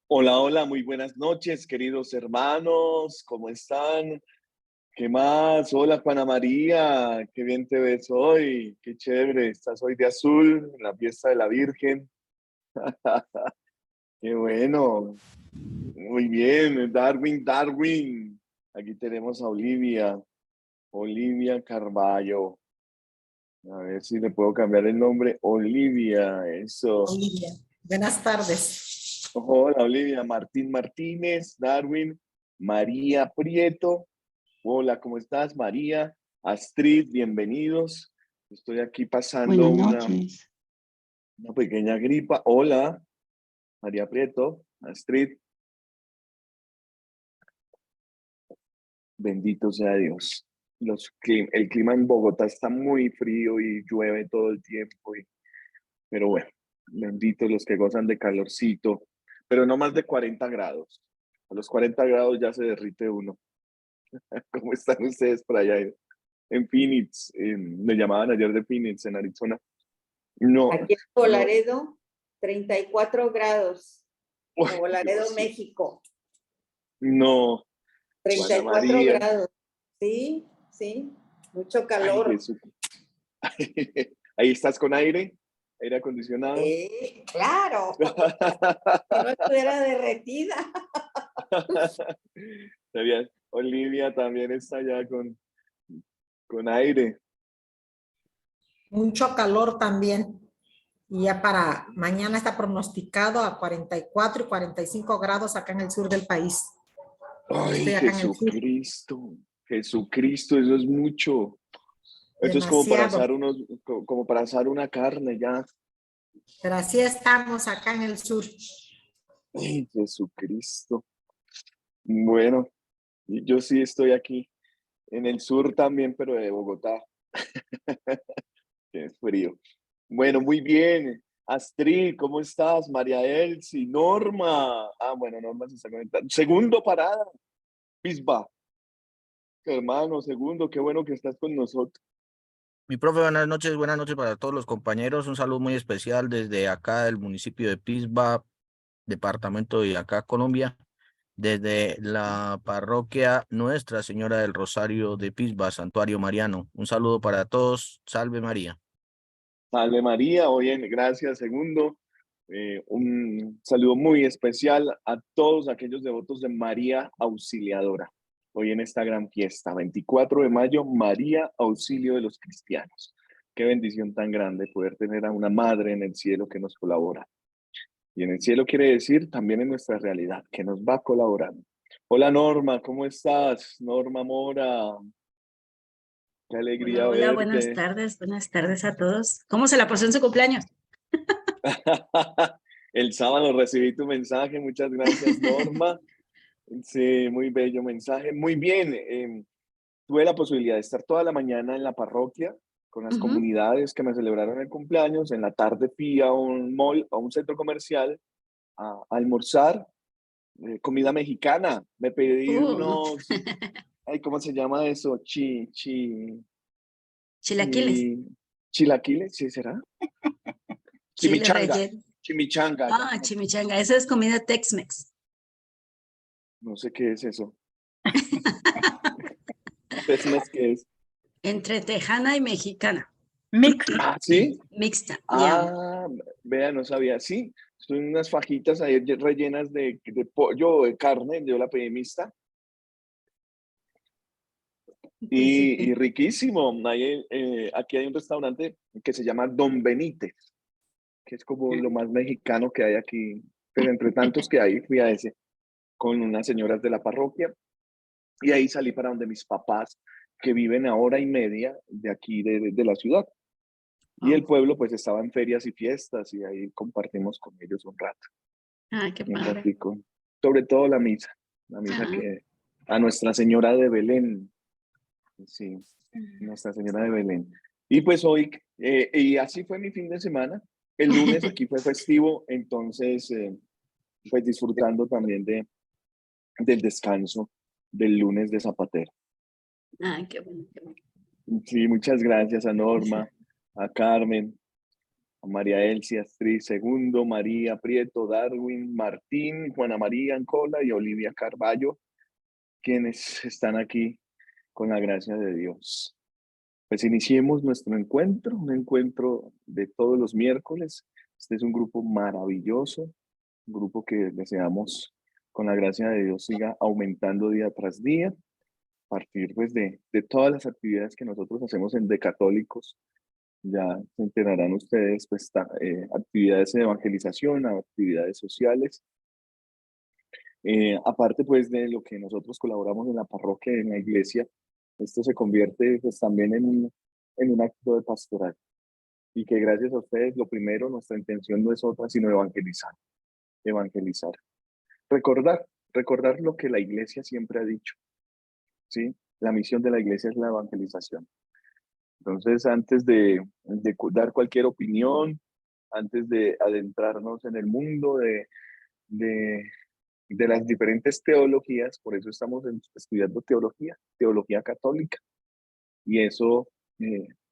Hola, hola, muy buenas noches, queridos hermanos, ¿cómo están? ¿Qué más? Hola, Juana María, qué bien te ves hoy, qué chévere, estás hoy de azul en la fiesta de la Virgen. Qué bueno, muy bien, Darwin. Aquí tenemos a Olivia Carballo. A ver si le puedo cambiar el nombre, Olivia, eso. Olivia. Buenas tardes. Hola, Olivia, Martín Martínez, Darwin, María Prieto. Hola, ¿cómo estás, María? Astrid, bienvenidos. Estoy aquí pasando Buenas una noches. pequeña gripa. Hola, María Prieto, Astrid. Bendito sea Dios. El clima en Bogotá está muy frío y llueve todo el tiempo. Pero bueno, benditos los que gozan de calorcito, pero no más de 40 grados. A los 40 grados ya se derrite uno. ¿Cómo están ustedes por allá en Phoenix? Me llamaban ayer de Phoenix, en Arizona. No, Aquí en Nuevo Laredo, 34 grados. uy, Nuevo Laredo, Dios, México. no, Juana 34 María, grados. Sí, sí. Mucho ay calor. Jesús. Ahí estás con aire acondicionado. Claro. Si no estuviera derretida. Está bien. Olivia también está allá con aire. Mucho calor también. Y ya para mañana está pronosticado a 44 y 45 grados acá en el sur del país. Ay, Estoy acá en el sur. Jesucristo, eso es mucho. Eso es Demasiado. como para asar una carne ya. Pero así estamos acá en el sur. Ay, Jesucristo. Bueno, yo sí estoy aquí en el sur también, pero de Bogotá, que es frío. Bueno, muy bien. Astrid, ¿cómo estás? María Elsie, Norma. Ah, bueno, Norma se está conectando. Segundo parada, Pisba. Hermano, segundo, qué bueno que estás con nosotros. Mi profe, buenas noches para todos los compañeros. Un saludo muy especial desde acá del municipio de Pisba, departamento de acá, Colombia, desde la parroquia Nuestra Señora del Rosario de Pisba, Santuario Mariano. Un saludo para todos. Salve María. Salve María, oye, gracias, segundo. Un saludo muy especial a todos aquellos devotos de María Auxiliadora. Hoy en esta gran fiesta, 24 de mayo, María Auxilio de los Cristianos. Qué bendición tan grande poder tener a una madre en el cielo que nos colabora. Y en el cielo quiere decir también en nuestra realidad, que nos va colaborando. Hola Norma, ¿cómo estás? Norma Mora, qué alegría Hola, hola, verte. buenas tardes a todos. ¿Cómo se la pasó en su cumpleaños? El sábado recibí tu mensaje, muchas gracias Norma. Sí, muy bello mensaje. Muy bien, tuve la posibilidad de estar toda la mañana en la parroquia con las comunidades que me celebraron el cumpleaños. En la tarde fui a un mall, a un centro comercial, a almorzar comida mexicana. Me pedí Uh, unos, ay, ¿cómo se llama eso? Chilaquiles, Chilaquiles, ¿sí será? chile Chimichanga, relleno. chimichanga, ya. Ah, chimichanga, esa es comida Tex-Mex. No sé qué es eso. ¿Tesmes qué es? Entre tejana y mexicana. Ah, ¿sí? Mixta, ya. Ah, vea, no sabía. Sí, son unas fajitas ahí rellenas de pollo o de carne, yo la pedí mixta. Sí, sí, Y sí. riquísimo. Aquí hay un restaurante que se llama Don Benítez, que es como lo más mexicano que hay aquí. Pero entre tantos que hay, fui a ese con unas señoras de la parroquia y ahí salí para donde mis papás, que viven a hora y media de aquí, de la ciudad. Y el Oh. pueblo pues estaba en ferias y fiestas y ahí compartimos con ellos un rato. Ah, qué Un padre. ratico. Sobre todo la misa Ah, que a Nuestra Señora de Belén, sí, Nuestra Señora de Belén. Y pues hoy, y así fue mi fin de semana. El lunes aquí fue festivo, entonces, pues disfrutando también del descanso del lunes de Zapatero. ah, qué bueno, qué bueno. Sí, muchas gracias a Norma, a Carmen, María Elsie Astrid Segundo, María Prieto, Darwin, Martín, Juana María Ancola y Olivia Carballo, quienes están aquí con la gracia de Dios. Pues iniciemos nuestro encuentro, un encuentro de todos los miércoles. Este es un grupo maravilloso, un grupo que deseamos con la gracia de Dios siga aumentando día tras día, a partir pues de todas las actividades que nosotros hacemos en De Católicos. Ya se enterarán ustedes, pues, actividades de evangelización, actividades sociales. Aparte, pues, de lo que nosotros colaboramos en la parroquia, en la iglesia, esto se convierte, pues, también en un acto de pastoral. Y que gracias a ustedes, lo primero, nuestra intención no es otra, sino evangelizar. Evangelizar. Recordar lo que la iglesia siempre ha dicho, ¿sí? La misión de la iglesia es la evangelización. Entonces, antes de dar cualquier opinión, antes de adentrarnos en el mundo de las diferentes teologías, por eso estamos estudiando teología católica, y eso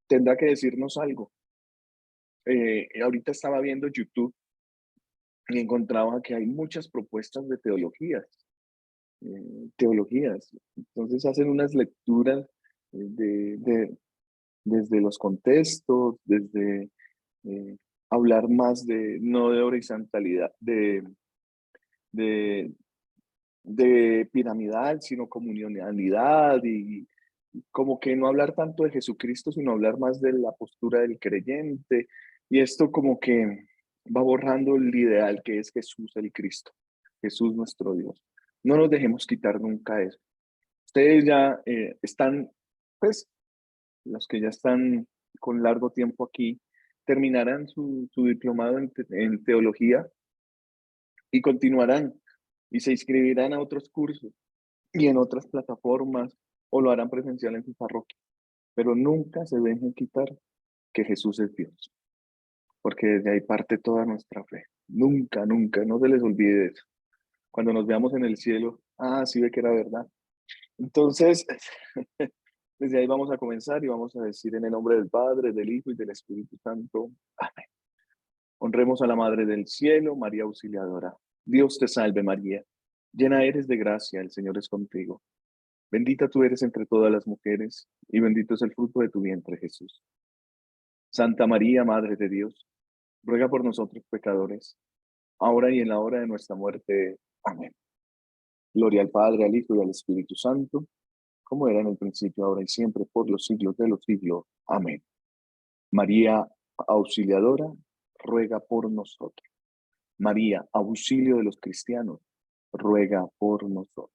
tendrá que decirnos algo. Ahorita estaba viendo YouTube y encontraba que hay muchas propuestas de teologías. Entonces hacen unas lecturas desde los contextos, desde hablar más no de horizontalidad, de piramidal, sino comunionalidad, y como que no hablar tanto de Jesucristo, sino hablar más de la postura del creyente, y esto como que va borrando el ideal que es Jesús el Cristo, Jesús nuestro Dios. No nos dejemos quitar nunca eso. Ustedes ya están, pues, los que ya están con largo tiempo aquí, terminarán su diplomado en teología y continuarán y se inscribirán a otros cursos y en otras plataformas, o lo harán presencial en su parroquia. Pero nunca se dejen quitar que Jesús es Dios, porque desde ahí parte toda nuestra fe. Nunca, nunca, no se les olvide eso. Cuando nos veamos en el cielo, sí ve que era verdad. Entonces, desde ahí vamos a comenzar y vamos a decir en el nombre del Padre, del Hijo y del Espíritu Santo. Amén. Honremos a la Madre del Cielo, María Auxiliadora. Dios te salve, María. Llena eres de gracia, el Señor es contigo. Bendita tú eres entre todas las mujeres, y bendito es el fruto de tu vientre, Jesús. Santa María, Madre de Dios, ruega por nosotros pecadores, ahora y en la hora de nuestra muerte. Amén. Gloria al Padre, al Hijo y al Espíritu Santo, como era en el principio, ahora y siempre, por los siglos de los siglos. Amén. María Auxiliadora, ruega por nosotros. María, auxilio de los cristianos, ruega por nosotros.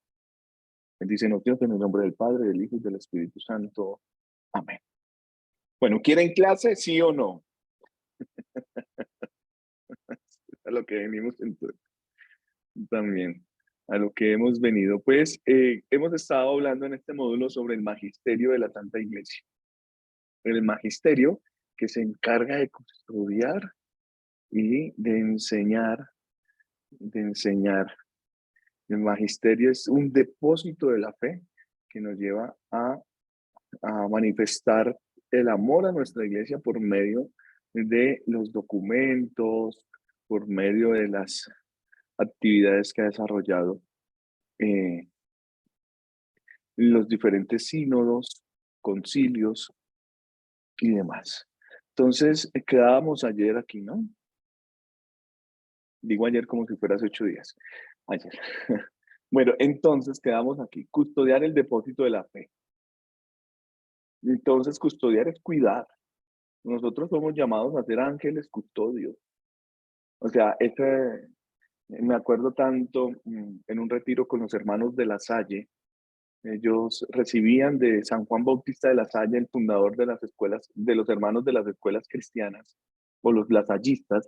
Bendícenos Dios en el nombre del Padre, del Hijo y del Espíritu Santo. Amén. Bueno, ¿quieren clase? ¿Sí o no? A lo que venimos entonces. También, a lo que hemos venido. Pues hemos estado hablando en este módulo sobre el magisterio de la Santa Iglesia. El magisterio que se encarga de custodiar y de enseñar. El magisterio es un depósito de la fe que nos lleva a manifestar el amor a nuestra iglesia por medio de los documentos, por medio de las actividades que ha desarrollado los diferentes sínodos, concilios y demás. Entonces, quedábamos ayer aquí, ¿no? Digo ayer como si fuera hace 8 días. Ayer. Bueno, entonces quedamos aquí. Custodiar el depósito de la fe. Entonces, custodiar es cuidar. Nosotros somos llamados a ser ángeles custodios. O sea, me acuerdo tanto en un retiro con los hermanos de La Salle. Ellos recibían de San Juan Bautista de La Salle, el fundador de las escuelas, de los hermanos de las escuelas cristianas, o los lasallistas,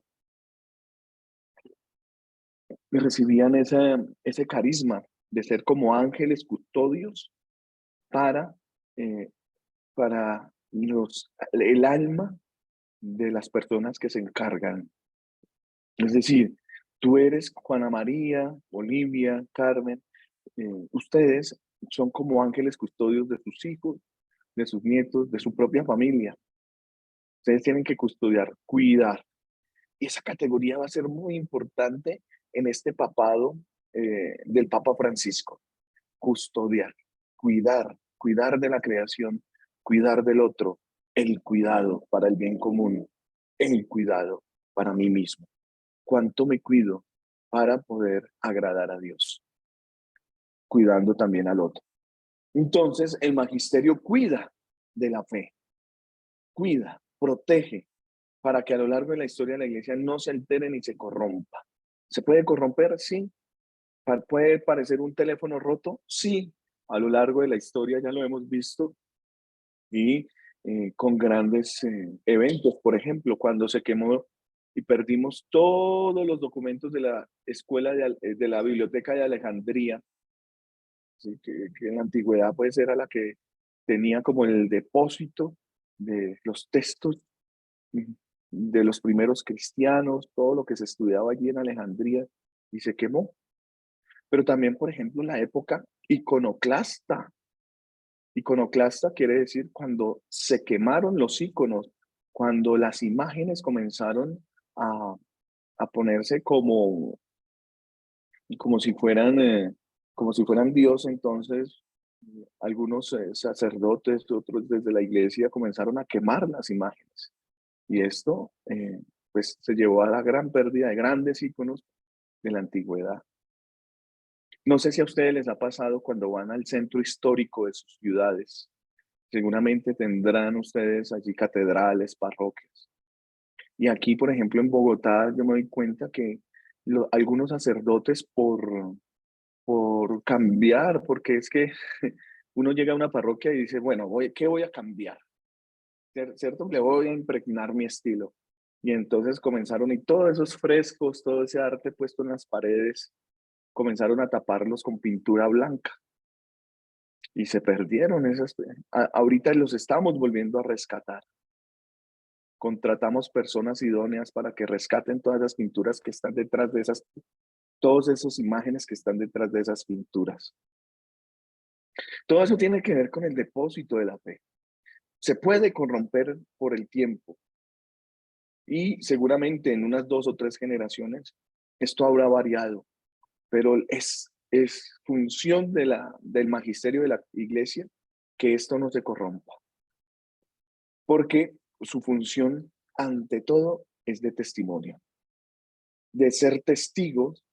y recibían ese carisma de ser como ángeles custodios para el alma de las personas que se encargan. Es decir, tú eres Juana María, Olivia, Carmen, ustedes son como ángeles custodios de sus hijos, de sus nietos, de su propia familia. Ustedes tienen que custodiar, cuidar. Y esa categoría va a ser muy importante en este papado del Papa Francisco. Custodiar, cuidar de la creación, cuidar del otro, el cuidado para el bien común, el cuidado para mí mismo. ¿Cuánto me cuido para poder agradar a Dios? Cuidando también al otro. Entonces, el magisterio cuida de la fe, cuida, protege, para que a lo largo de la historia de la iglesia no se altere ni se corrompa. ¿Se puede corromper? Sí. ¿Puede parecer un teléfono roto? Sí. A lo largo de la historia ya lo hemos visto y con grandes eventos. Por ejemplo, cuando se quemó y perdimos todos los documentos de la escuela de la biblioteca de Alejandría, ¿sí? Que en la antigüedad pues era la que tenía como el depósito de los textos de los primeros cristianos, todo lo que se estudiaba allí en Alejandría, y se quemó. Pero también, por ejemplo, la época iconoclasta. Iconoclasta quiere decir cuando se quemaron los iconos, cuando las imágenes comenzaron a, a ponerse como como si fueran Dios. Entonces algunos sacerdotes, otros desde la iglesia comenzaron a quemar las imágenes. Y esto pues se llevó a la gran pérdida de grandes iconos de la antigüedad. No sé si a ustedes les ha pasado cuando van al centro histórico de sus ciudades. Seguramente tendrán ustedes allí catedrales, parroquias. Y aquí, por ejemplo, en Bogotá, yo me doy cuenta que algunos sacerdotes por cambiar, porque es que uno llega a una parroquia y dice, bueno, ¿qué voy a cambiar? ¿Cierto? Le voy a impregnar mi estilo. Y entonces comenzaron, y todos esos frescos, todo ese arte puesto en las paredes, comenzaron a taparlos con pintura blanca. Y se perdieron esas. Ahorita los estamos volviendo a rescatar. Contratamos personas idóneas para que rescaten todas las pinturas que están detrás de todas esas imágenes que están detrás de esas pinturas. Todo eso tiene que ver con el depósito de la fe. Se puede corromper por el tiempo. Y seguramente en unas 2 o 3 generaciones esto habrá variado. Pero es función del magisterio de la iglesia que esto no se corrompa. Porque su función, ante todo, es de testimonio. De ser testigos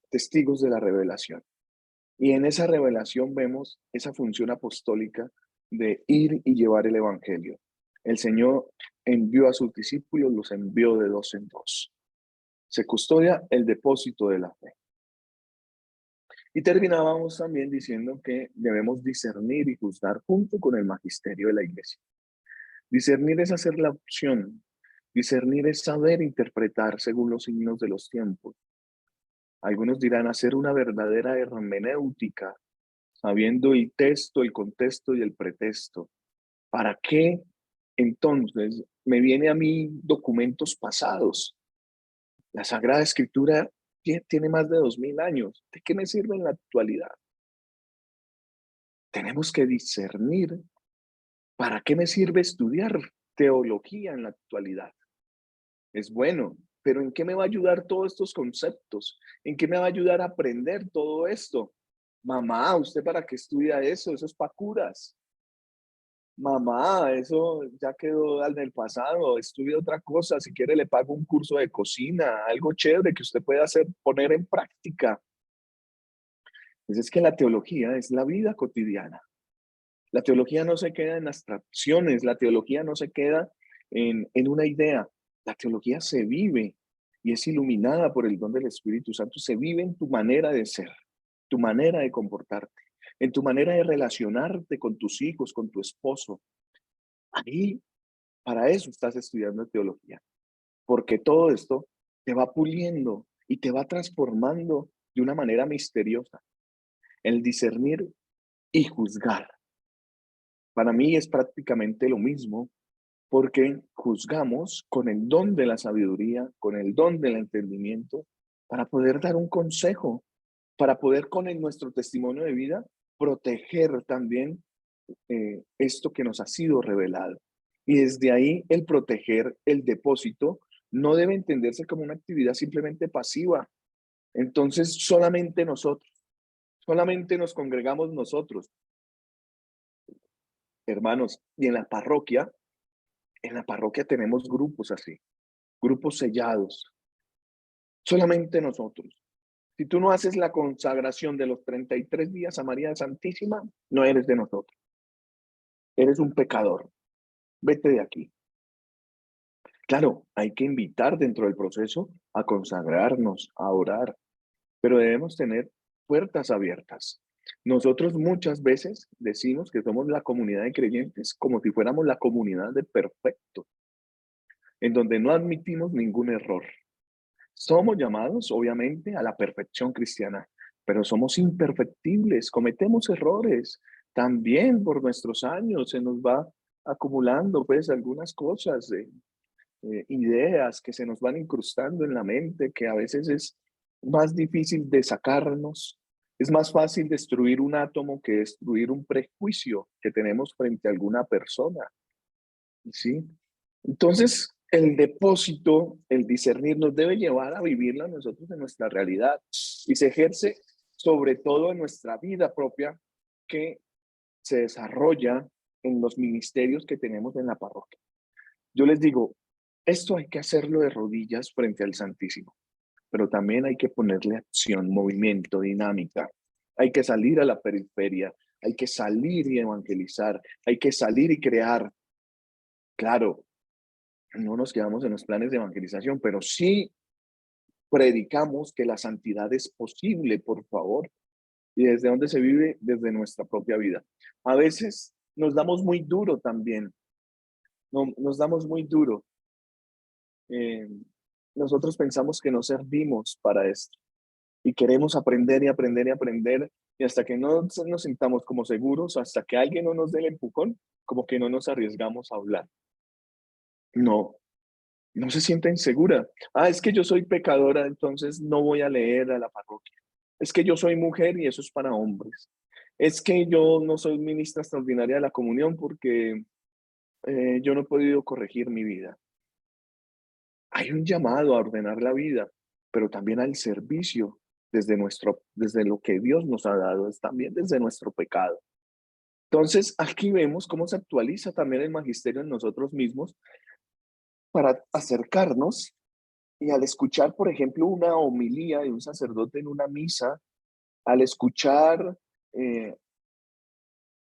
testigos de la revelación. Y en esa revelación vemos esa función apostólica de ir y llevar el evangelio. El Señor envió a sus discípulos, los envió de 2 en 2. Se custodia el depósito de la fe. Y terminábamos también diciendo que debemos discernir y juzgar junto con el magisterio de la iglesia. Discernir es hacer la opción. Discernir es saber interpretar según los signos de los tiempos. Algunos dirán hacer una verdadera hermenéutica, sabiendo el texto, el contexto y el pretexto. ¿Para qué entonces me viene a mí documentos pasados? La Sagrada Escritura tiene más de 2000 años. ¿De qué me sirve en la actualidad? Tenemos que discernir. ¿Para qué me sirve estudiar teología en la actualidad? Es bueno, pero ¿en qué me va a ayudar todos estos conceptos? ¿En qué me va a ayudar a aprender todo esto? Mamá, ¿usted para qué estudia eso? Eso es para curas. Mamá, eso ya quedó en el pasado, estudie otra cosa. Si quiere le pago un curso de cocina, algo chévere que usted pueda poner en práctica. Pues es que la teología es la vida cotidiana. La teología no se queda en abstracciones, la teología no se queda en una idea. La teología se vive y es iluminada por el don del Espíritu Santo. Se vive en tu manera de ser, tu manera de comportarte, en tu manera de relacionarte con tus hijos, con tu esposo. Ahí, para eso estás estudiando teología, porque todo esto te va puliendo y te va transformando de una manera misteriosa. El discernir y juzgar. Para mí es prácticamente lo mismo, porque juzgamos con el don de la sabiduría, con el don del entendimiento, para poder dar un consejo, para poder con nuestro testimonio de vida proteger también esto que nos ha sido revelado. Y desde ahí el proteger el depósito no debe entenderse como una actividad simplemente pasiva. Entonces solamente nos congregamos nosotros, hermanos, y en la parroquia tenemos grupos así, grupos sellados, solamente nosotros. Si tú no haces la consagración de los 33 días a María Santísima, no eres de nosotros. Eres un pecador. Vete de aquí. Claro, hay que invitar dentro del proceso a consagrarnos, a orar, pero debemos tener puertas abiertas. Nosotros muchas veces decimos que somos la comunidad de creyentes como si fuéramos la comunidad de perfectos, en donde no admitimos ningún error. Somos llamados, obviamente, a la perfección cristiana, pero somos imperfectibles, cometemos errores. También por nuestros años se nos va acumulando, pues, algunas cosas, ideas que se nos van incrustando en la mente, que a veces es más difícil de sacarnos. Es más fácil destruir un átomo que destruir un prejuicio que tenemos frente a alguna persona. ¿Sí? Entonces, el depósito, el discernir, nos debe llevar a vivirlo nosotros en nuestra realidad y se ejerce sobre todo en nuestra vida propia que se desarrolla en los ministerios que tenemos en la parroquia. Yo les digo, esto hay que hacerlo de rodillas frente al Santísimo, pero también hay que ponerle acción, movimiento, dinámica. Hay que salir a la periferia, hay que salir y evangelizar, hay que salir y crear. Claro, no nos quedamos en los planes de evangelización, pero sí predicamos que la santidad es posible, por favor. ¿Y desde dónde se vive? Desde nuestra propia vida. A veces nos damos muy duro también. No, nos damos muy duro. Nosotros pensamos que no servimos para esto y queremos aprender y aprender y aprender y hasta que no nos sintamos como seguros, hasta que alguien no nos dé el empujón, como que no nos arriesgamos a hablar. No, no se sienta insegura. Ah, es que yo soy pecadora, entonces no voy a leer a la parroquia. Es que yo soy mujer y eso es para hombres. Es que yo no soy ministra extraordinaria de la comunión porque yo no he podido corregir mi vida. Hay un llamado a ordenar la vida, pero también al servicio desde lo que Dios nos ha dado, es también desde nuestro pecado. Entonces, aquí vemos cómo se actualiza también el magisterio en nosotros mismos para acercarnos y al escuchar, por ejemplo, una homilía de un sacerdote en una misa, al escuchar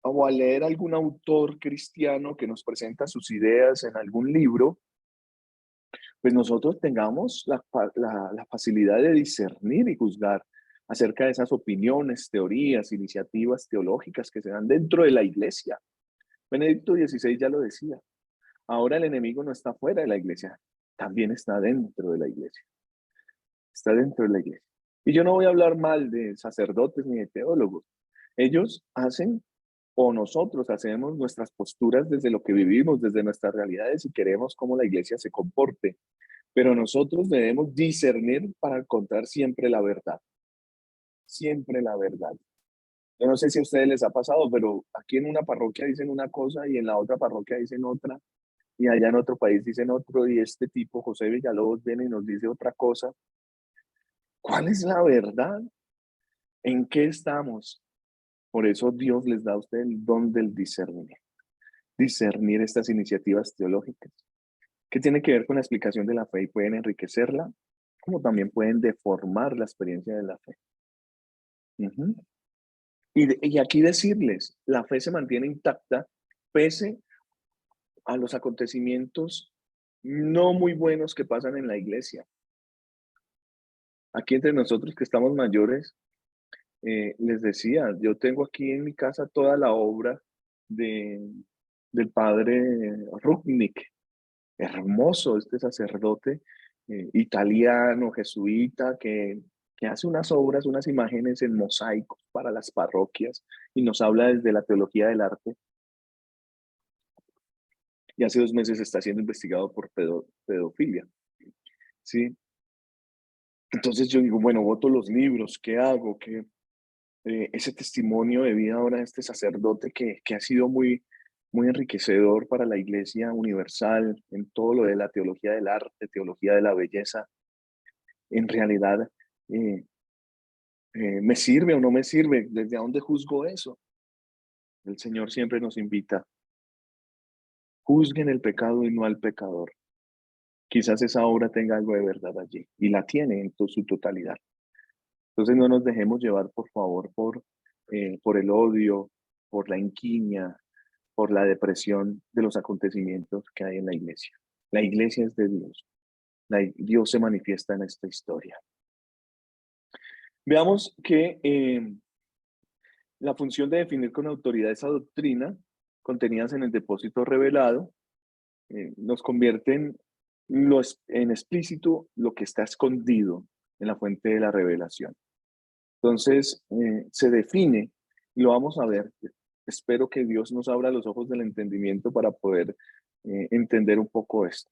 o al leer algún autor cristiano que nos presenta sus ideas en algún libro, pues nosotros tengamos la facilidad de discernir y juzgar acerca de esas opiniones, teorías, iniciativas teológicas que se dan dentro de la iglesia. Benedicto XVI ya lo decía, ahora el enemigo no está fuera de la iglesia, también está dentro de la iglesia. Está dentro de la iglesia. Y yo no voy a hablar mal de sacerdotes ni de teólogos. Ellos hacen o nosotros hacemos nuestras posturas desde lo que vivimos, desde nuestras realidades y queremos cómo la iglesia se comporte. Pero nosotros debemos discernir para encontrar siempre la verdad. Siempre la verdad. Yo no sé si a ustedes les ha pasado, pero aquí en una parroquia dicen una cosa y en la otra parroquia dicen otra y allá en otro país dicen otro y este tipo, José Villalobos, viene y nos dice otra cosa. ¿Cuál es la verdad? ¿En qué estamos? Por eso Dios les da a ustedes el don del discernimiento. Discernir estas iniciativas teológicas que tienen que ver con la explicación de la fe y pueden enriquecerla, como también pueden deformar la experiencia de la fe. Uh-huh. Y aquí decirles, la fe se mantiene intacta pese a los acontecimientos no muy buenos que pasan en la iglesia. Aquí entre nosotros que estamos mayores, les decía, yo tengo aquí en mi casa toda la obra del padre Rupnik, hermoso este sacerdote italiano, jesuita, que hace unas obras, unas imágenes en mosaicos para las parroquias y nos habla desde la teología del arte. Y hace 2 meses está siendo investigado por pedofilia. ¿Sí? Entonces yo digo, bueno, voto los libros, ¿qué hago? Ese testimonio de vida ahora de este sacerdote que ha sido muy muy enriquecedor para la Iglesia universal en todo lo de la teología del arte, teología de la belleza. En realidad, eh, ¿me sirve o no me sirve? ¿Desde dónde juzgo eso? El Señor siempre nos invita, juzguen el pecado y no al pecador. Quizás esa obra tenga algo de verdad allí, y la tiene en su totalidad. Entonces no nos dejemos llevar, por favor, por el odio, por la inquiña, por la depresión de los acontecimientos que hay en la iglesia. La iglesia es de Dios. Dios se manifiesta en esta historia. Veamos que la función de definir con autoridad esa doctrina contenidas en el depósito revelado nos convierte en explícito lo que está escondido en la fuente de la revelación. Entonces, se define, y lo vamos a ver. Espero que Dios nos abra los ojos del entendimiento para poder entender un poco esto.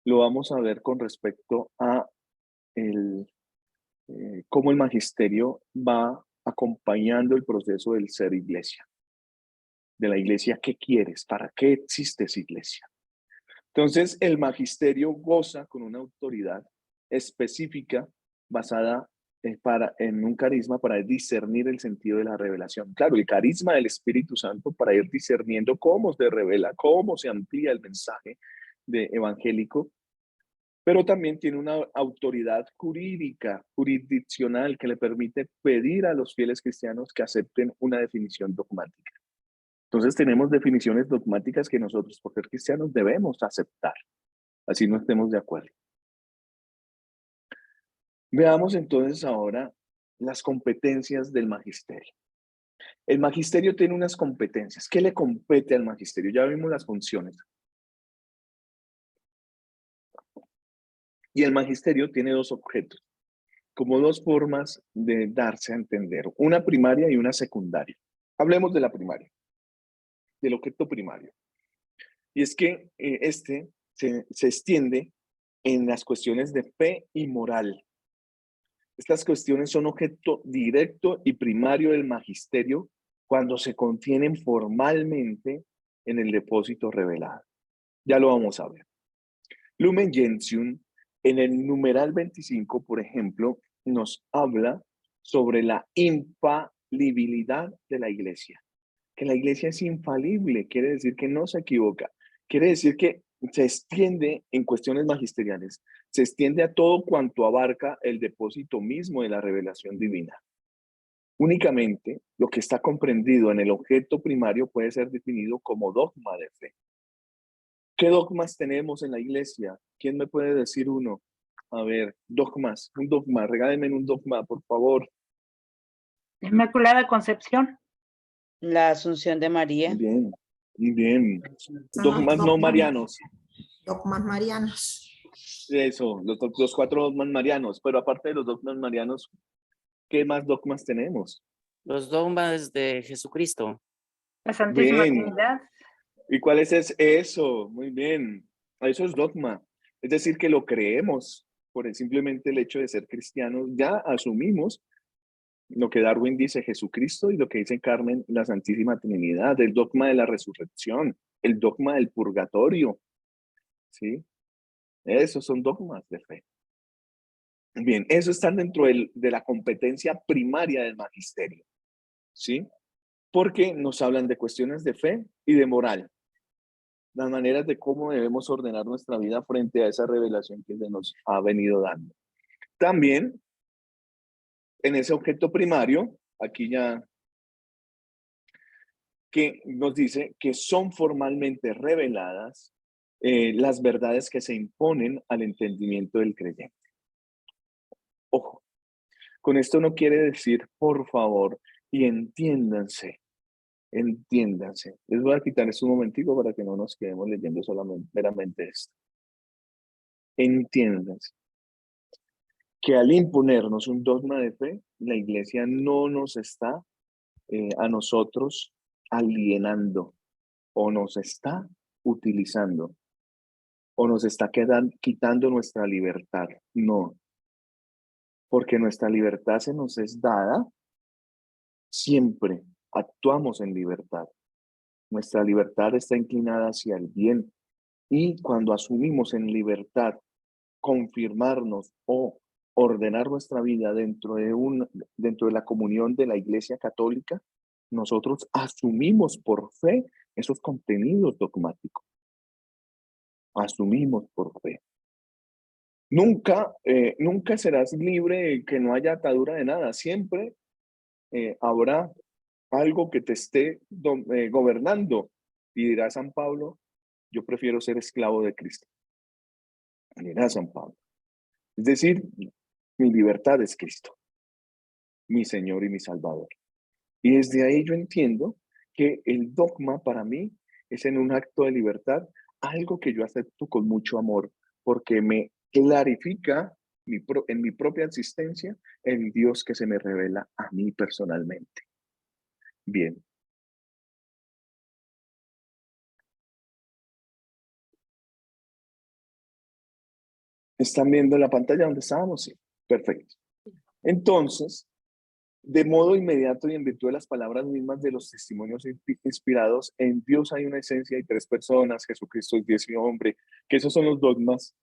Lo vamos a ver con respecto a cómo el magisterio va acompañando el proceso del ser iglesia. De la iglesia, ¿qué quieres? ¿Para qué existe esa iglesia? Entonces, el magisterio goza con una autoridad específica basada en un carisma para discernir el sentido de la revelación. Claro, el carisma del Espíritu Santo para ir discerniendo cómo se revela, cómo se amplía el mensaje evangélico, pero también tiene una autoridad jurídica, jurisdiccional, que le permite pedir a los fieles cristianos que acepten una definición dogmática. Entonces tenemos definiciones dogmáticas que nosotros, por ser cristianos, debemos aceptar, así no estemos de acuerdo. Veamos entonces ahora las competencias del magisterio. El magisterio tiene unas competencias. ¿Qué le compete al magisterio? Ya vimos las funciones. Y el magisterio tiene dos objetos, como dos formas de darse a entender, una primaria y una secundaria. Hablemos de la primaria, del objeto primario. Y es que se extiende en las cuestiones de fe y moral. Estas cuestiones son objeto directo y primario del magisterio cuando se contienen formalmente en el depósito revelado. Ya lo vamos a ver. Lumen Gentium, en el numeral 25, por ejemplo, nos habla sobre la infalibilidad de la iglesia. Que la iglesia es infalible, quiere decir que no se equivoca. Quiere decir que se extiende en cuestiones magisteriales, se extiende a todo cuanto abarca el depósito mismo de la revelación divina. Únicamente lo que está comprendido en el objeto primario puede ser definido como dogma de fe. ¿Qué dogmas tenemos en la iglesia? ¿Quién me puede decir uno? A ver, dogmas, un dogma, regálenme un dogma, por favor. Inmaculada Concepción. La Asunción de María. Bien, bien. Son los Dogmas no marianos. Dogmas marianos. Eso, los 4 dogmas marianos. Pero aparte de los dogmas marianos, ¿qué más dogmas tenemos? Los dogmas de Jesucristo. La Santísima Bien. Trinidad. ¿Y cuál es eso? Muy bien. Eso es dogma. Es decir, que lo creemos por simplemente el hecho de ser cristianos. Ya asumimos lo que Darwin dice, Jesucristo, y lo que dice Carmen, la Santísima Trinidad, el dogma de la resurrección, el dogma del purgatorio. ¿Sí? Esos son dogmas de fe. Bien, eso está dentro de la competencia primaria del magisterio. ¿Sí? Porque nos hablan de cuestiones de fe y de moral. Las maneras de cómo debemos ordenar nuestra vida frente a esa revelación que se nos ha venido dando. También, en ese objeto primario, aquí ya, que nos dice que son formalmente reveladas las verdades que se imponen al entendimiento del creyente. Ojo, con esto no quiere decir, por favor, y entiéndanse. Les voy a quitar esto un momentico para que no nos quedemos leyendo solamente meramente esto. Entiéndanse que al imponernos un dogma de fe, la iglesia no nos está a nosotros alienando o nos está utilizando o nos está quitando nuestra libertad. No, porque nuestra libertad se nos es dada, siempre actuamos en libertad. Nuestra libertad está inclinada hacia el bien. Y cuando asumimos en libertad confirmarnos o ordenar nuestra vida dentro de la comunión de la Iglesia Católica, nosotros asumimos por fe esos contenidos dogmáticos. Asumimos por fe. Nunca serás libre de que no haya atadura de nada. Siempre habrá algo que te esté gobernando. Y dirá San Pablo, yo prefiero ser esclavo de Cristo. Dirá San Pablo. Es decir, mi libertad es Cristo, mi Señor y mi Salvador. Y desde ahí yo entiendo que el dogma para mí es en un acto de libertad algo que yo acepto con mucho amor, porque me clarifica en mi propia existencia el Dios que se me revela a mí personalmente. Bien. ¿Están viendo la pantalla donde estábamos? Sí, perfecto. Entonces, de modo inmediato y en virtud de las palabras mismas de los testimonios inspirados, en Dios hay una esencia y tres personas, Jesucristo es Dios y hombre, que esos son los dogmas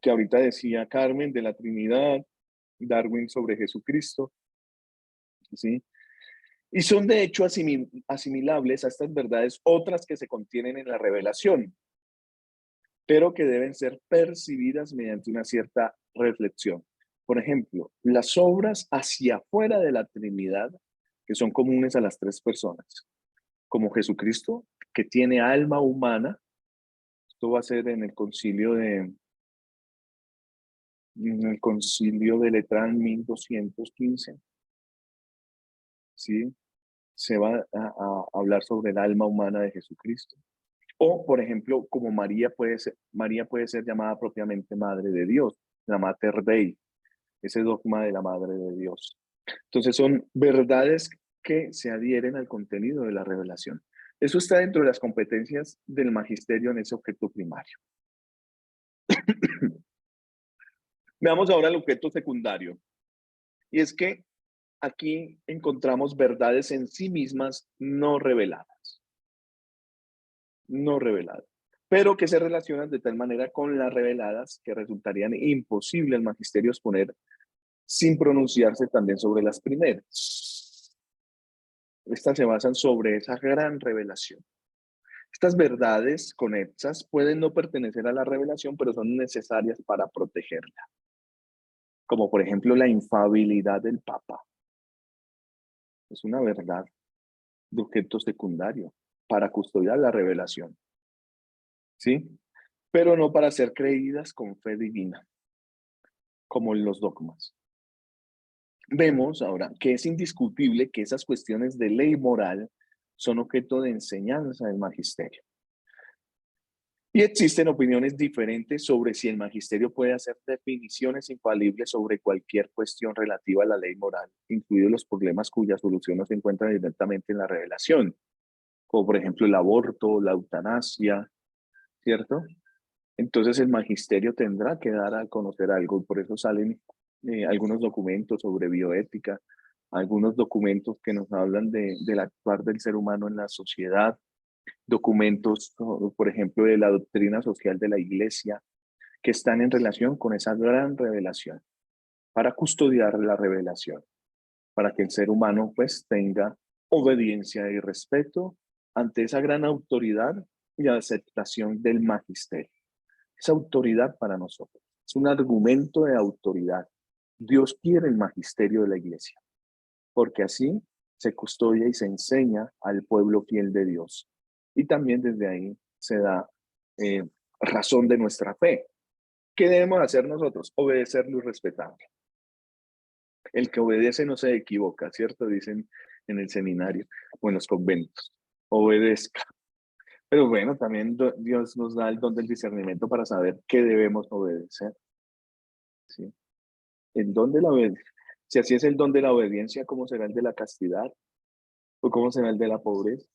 que ahorita decía Carmen de la Trinidad, Darwin sobre Jesucristo, ¿sí? Y son de hecho asimilables a estas verdades otras que se contienen en la revelación, pero que deben ser percibidas mediante una cierta reflexión. Por ejemplo, las obras hacia afuera de la Trinidad, que son comunes a las tres personas, como Jesucristo, que tiene alma humana. Esto va a ser en el concilio de Letrán 1215. ¿Sí? Se va a hablar sobre el alma humana de Jesucristo. O, por ejemplo, como María puede ser llamada propiamente Madre de Dios, la Mater Dei, ese dogma de la Madre de Dios. Entonces son verdades que se adhieren al contenido de la revelación. Eso está dentro de las competencias del magisterio en ese objeto primario. Veamos ahora el objeto secundario. Y es que aquí encontramos verdades en sí mismas no reveladas. No reveladas. Pero que se relacionan de tal manera con las reveladas que resultarían imposible al magisterio exponer sin pronunciarse también sobre las primeras. Estas se basan sobre esa gran revelación. Estas verdades conexas pueden no pertenecer a la revelación, pero son necesarias para protegerla. Como por ejemplo la infalibilidad del Papa. Es una verdad de objeto secundario para custodiar la revelación. ¿Sí? Pero no para ser creídas con fe divina, como en los dogmas. Vemos ahora que es indiscutible que esas cuestiones de ley moral son objeto de enseñanza del magisterio. Y existen opiniones diferentes sobre si el magisterio puede hacer definiciones infalibles sobre cualquier cuestión relativa a la ley moral, incluidos los problemas cuya solución no se encuentra directamente en la revelación, como por ejemplo el aborto, la eutanasia, ¿cierto? Entonces el magisterio tendrá que dar a conocer algo, y por eso salen algunos documentos sobre bioética, algunos documentos que nos hablan del actuar del ser humano en la sociedad, documentos, por ejemplo, de la doctrina social de la Iglesia, que están en relación con esa gran revelación, para custodiar la revelación, para que el ser humano pues tenga obediencia y respeto ante esa gran autoridad y aceptación del magisterio. Esa autoridad para nosotros es un argumento de autoridad. Dios quiere el magisterio de la Iglesia, porque así se custodia y se enseña al pueblo fiel de Dios. Y también desde ahí se da razón de nuestra fe. ¿Qué debemos hacer nosotros? Obedecerlo y respetarlo. El que obedece no se equivoca, ¿cierto? Dicen en el seminario o en los conventos. Obedezca. Pero bueno, también Dios nos da el don del discernimiento para saber qué debemos obedecer. ¿Sí? El don de la obediencia. Si así es el don de la obediencia, ¿cómo será el de la castidad? ¿O cómo será el de la pobreza?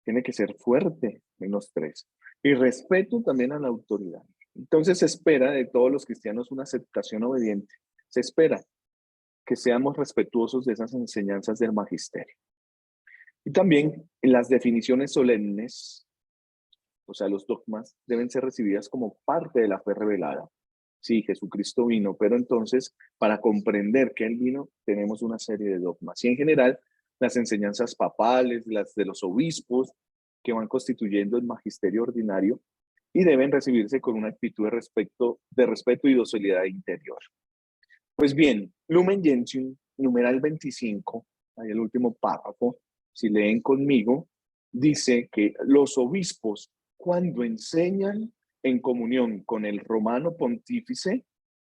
Tiene que ser fuerte en los tres. Y respeto también a la autoridad. Entonces se espera de todos los cristianos una aceptación obediente. Se espera que seamos respetuosos de esas enseñanzas del magisterio. Y también las definiciones solemnes, o sea, los dogmas, deben ser recibidas como parte de la fe revelada. Sí, Jesucristo vino, pero entonces, para comprender que Él vino, tenemos una serie de dogmas. Y en general, las enseñanzas papales, las de los obispos, que van constituyendo el magisterio ordinario, y deben recibirse con una actitud de respeto y docilidad interior. Pues bien, Lumen Gentium, numeral 25, ahí el último párrafo, si leen conmigo, dice que los obispos, cuando enseñan en comunión con el romano pontífice,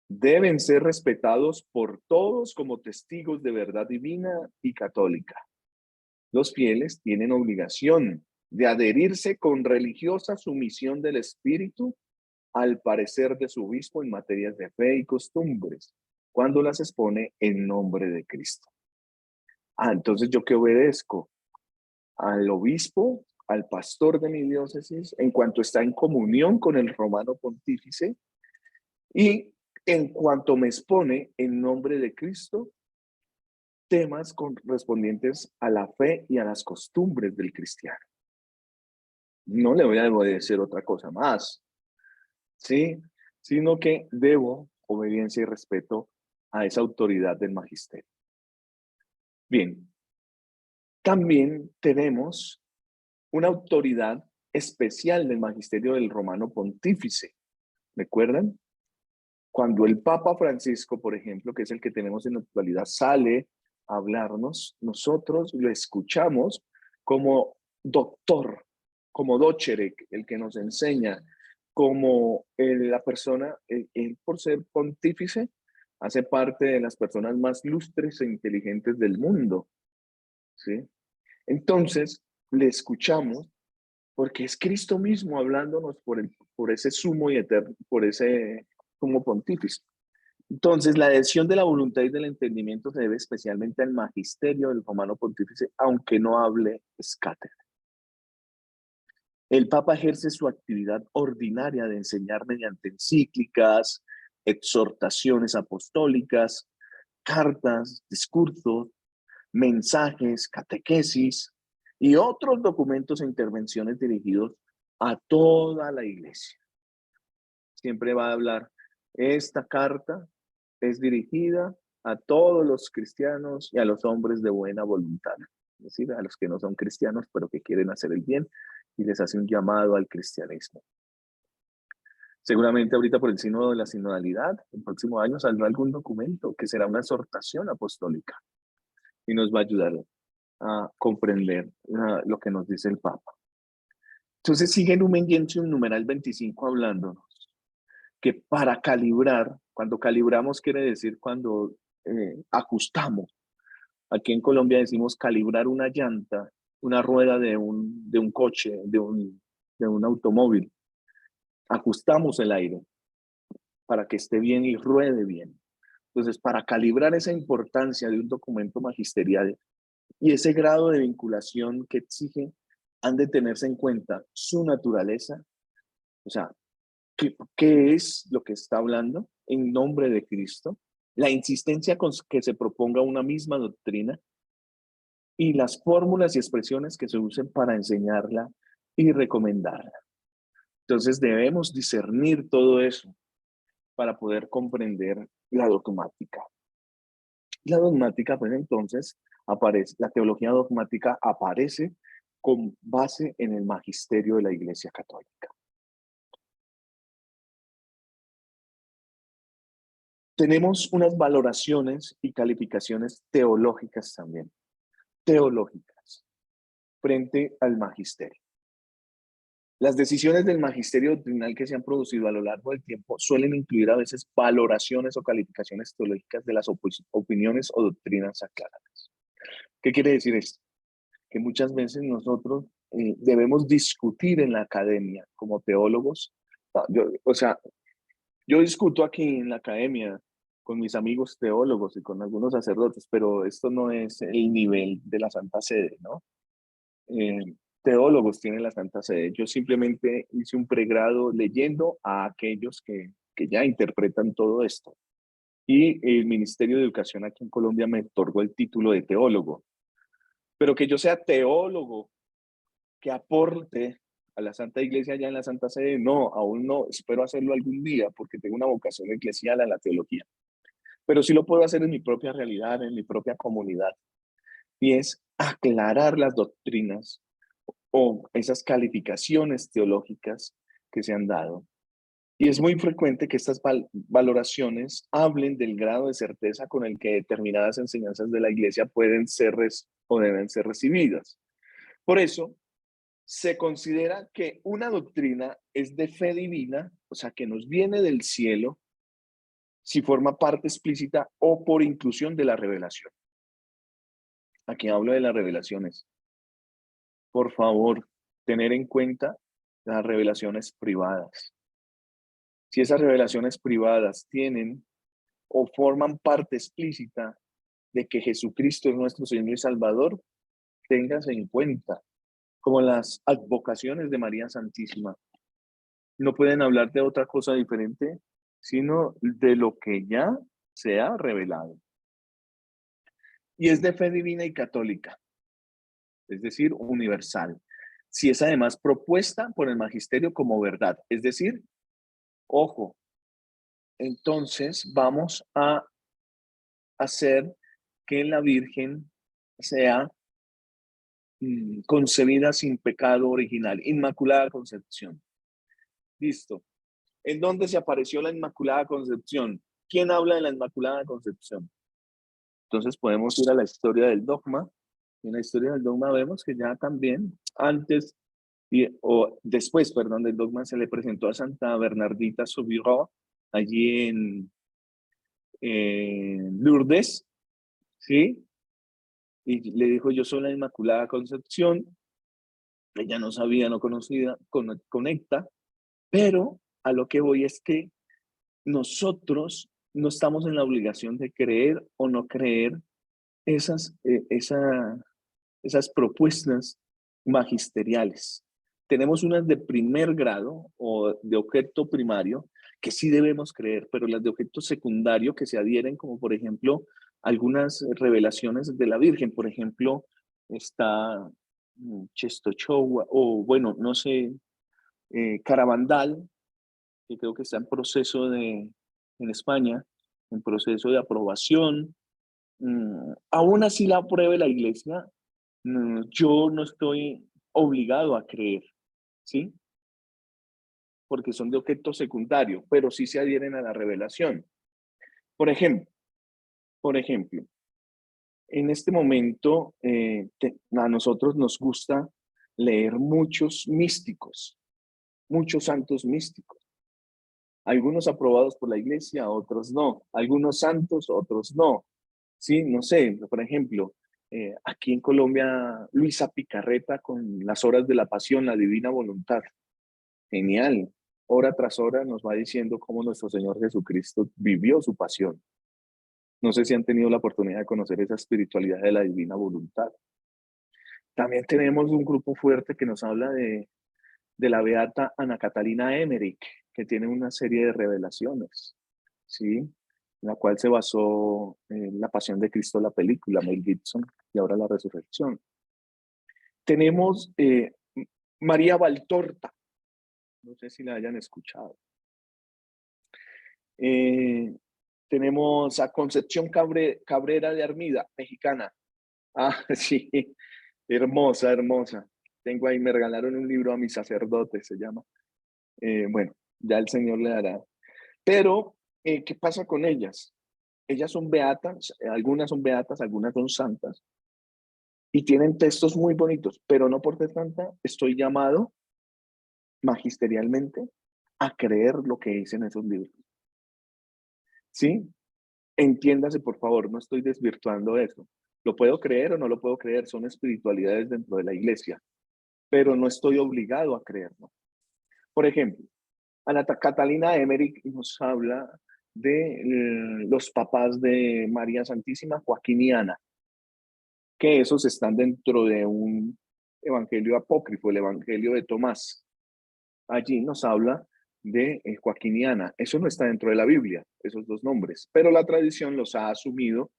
deben ser respetados por todos como testigos de verdad divina y católica. Los fieles tienen obligación de adherirse con religiosa sumisión del espíritu al parecer de su obispo en materias de fe y costumbres, cuando las expone en nombre de Cristo. Entonces, ¿yo qué obedezco? Al obispo, al pastor de mi diócesis, en cuanto está en comunión con el romano pontífice, y en cuanto me expone en nombre de Cristo temas correspondientes a la fe y a las costumbres del cristiano. No le voy a obedecer otra cosa más, ¿sí? Sino que debo obediencia y respeto a esa autoridad del magisterio. Bien, también tenemos una autoridad especial del magisterio del romano pontífice. ¿Recuerdan? Cuando el Papa Francisco, por ejemplo, que es el que tenemos en la actualidad, sale a hablarnos, nosotros lo escuchamos como doctor, como docere, el que nos enseña, como la persona, él por ser pontífice, hace parte de las personas más lustres e inteligentes del mundo, ¿sí? Entonces, le escuchamos porque es Cristo mismo hablándonos por ese sumo y eterno, por ese sumo pontífice. Entonces, la adhesión de la voluntad y del entendimiento se debe especialmente al magisterio del romano pontífice, aunque no hable es cátedra. El Papa ejerce su actividad ordinaria de enseñar mediante encíclicas, exhortaciones apostólicas, cartas, discursos, mensajes, catequesis y otros documentos e intervenciones dirigidos a toda la iglesia. Siempre va a hablar, esta carta es dirigida a todos los cristianos y a los hombres de buena voluntad, es decir, a los que no son cristianos pero que quieren hacer el bien, y les hace un llamado al cristianismo. Seguramente ahorita por el sínodo de la sinodalidad, el próximo año saldrá algún documento que será una exhortación apostólica y nos va a ayudar a comprender lo que nos dice el Papa. Entonces sigue Lumen Gentium numeral 25 hablándonos que para calibrar, cuando calibramos quiere decir cuando ajustamos. Aquí en Colombia decimos calibrar una llanta, una rueda de un coche, de un automóvil. Ajustamos el aire para que esté bien y ruede bien. Entonces, para calibrar esa importancia de un documento magisterial y ese grado de vinculación que exige, han de tenerse en cuenta su naturaleza, o sea, ¿qué es lo que está hablando en nombre de Cristo? La insistencia con que se proponga una misma doctrina y las fórmulas y expresiones que se usen para enseñarla y recomendarla. Entonces debemos discernir todo eso para poder comprender la dogmática. La dogmática, pues entonces, la teología dogmática aparece con base en el magisterio de la Iglesia Católica. Tenemos unas valoraciones y calificaciones teológicas también, teológicas, frente al magisterio. Las decisiones del magisterio doctrinal que se han producido a lo largo del tiempo suelen incluir a veces valoraciones o calificaciones teológicas de las opiniones o doctrinas aclaradas. ¿Qué quiere decir esto? Que muchas veces nosotros debemos discutir en la academia como teólogos. Yo discuto aquí en la academia con mis amigos teólogos y con algunos sacerdotes, pero esto no es el nivel de la Santa Sede, ¿no? Teólogos tienen la Santa Sede. Yo simplemente hice un pregrado leyendo a aquellos que ya interpretan todo esto. Y el Ministerio de Educación aquí en Colombia me otorgó el título de teólogo. Pero que yo sea teólogo, que aporte a la Santa Iglesia allá en la Santa Sede, no, aún no, espero hacerlo algún día porque tengo una vocación eclesial a la teología. Pero sí lo puedo hacer en mi propia realidad, en mi propia comunidad, y es aclarar las doctrinas o esas calificaciones teológicas que se han dado. Y es muy frecuente que estas valoraciones hablen del grado de certeza con el que determinadas enseñanzas de la Iglesia pueden ser o deben ser recibidas. Por eso, se considera que una doctrina es de fe divina, o sea, que nos viene del cielo, si forma parte explícita o por inclusión de la revelación. Aquí hablo de las revelaciones. Por favor, tener en cuenta las revelaciones privadas. Si esas revelaciones privadas tienen o forman parte explícita de que Jesucristo es nuestro Señor y Salvador, ténganse en cuenta, como las advocaciones de María Santísima. No pueden hablar de otra cosa diferente, sino de lo que ya se ha revelado. Y es de fe divina y católica, es decir, universal. Si es además propuesta por el magisterio como verdad, es decir, ojo, entonces vamos a hacer que la Virgen sea concebida sin pecado original, Inmaculada Concepción. Listo. ¿En dónde se apareció la Inmaculada Concepción? ¿Quién habla de la Inmaculada Concepción? Entonces podemos ir a la historia del dogma. En la historia del dogma vemos que ya también antes o después, perdón, del dogma se le presentó a Santa Bernardita Soubirous allí en Lourdes, ¿sí? Y le dijo, yo soy la Inmaculada Concepción. Ella no sabía, no conocía, conecta, pero a lo que voy es que nosotros no estamos en la obligación de creer o no creer esas propuestas magisteriales. Tenemos unas de primer grado o de objeto primario que sí debemos creer, pero las de objeto secundario que se adhieren, como por ejemplo algunas revelaciones de la Virgen, por ejemplo, está Czestochowa, o bueno, no sé, Caravandal, que creo que está en proceso en España, en proceso de aprobación. Aún así la apruebe la Iglesia, yo no estoy obligado a creer, ¿sí? Porque son de objeto secundario, pero sí se adhieren a la revelación. Por ejemplo, en este momento a nosotros nos gusta leer muchos místicos, muchos santos místicos. Algunos aprobados por la Iglesia, otros no. Algunos santos, otros no. Sí, no sé, por ejemplo, aquí en Colombia, Luisa Picarreta con las horas de la pasión, la divina voluntad. Genial. Hora tras hora nos va diciendo cómo nuestro Señor Jesucristo vivió su pasión. No sé si han tenido la oportunidad de conocer esa espiritualidad de la divina voluntad. También tenemos un grupo fuerte que nos habla de la beata Ana Catalina Emmerich, que tiene una serie de revelaciones, ¿sí? En la cual se basó La Pasión de Cristo, la película, Mel Gibson, y ahora la resurrección. Tenemos María Valtorta, no sé si la hayan escuchado. Tenemos a Concepción Cabrera de Armida, mexicana. Ah, sí, hermosa, hermosa. Tengo ahí, me regalaron un libro a mi sacerdote, se llama. Bueno, ya el Señor le dará. Pero, ¿qué pasa con ellas? Ellas son beatas, algunas son beatas, algunas son santas, y tienen textos muy bonitos, pero no por ser santa estoy llamado magisterialmente a creer lo que dicen esos libros. ¿Sí? Entiéndase, por favor, no estoy desvirtuando eso. Lo puedo creer o no lo puedo creer, son espiritualidades dentro de la Iglesia, pero no estoy obligado a creerlo. Por ejemplo, Ana Catalina Emmerich nos habla de los papás de María Santísima, Joaquín y Ana, que esos están dentro de un evangelio apócrifo, el evangelio de Tomás. Allí nos habla de Joaquín y Ana. Eso no está dentro de la Biblia, esos dos nombres, pero la tradición los ha asumido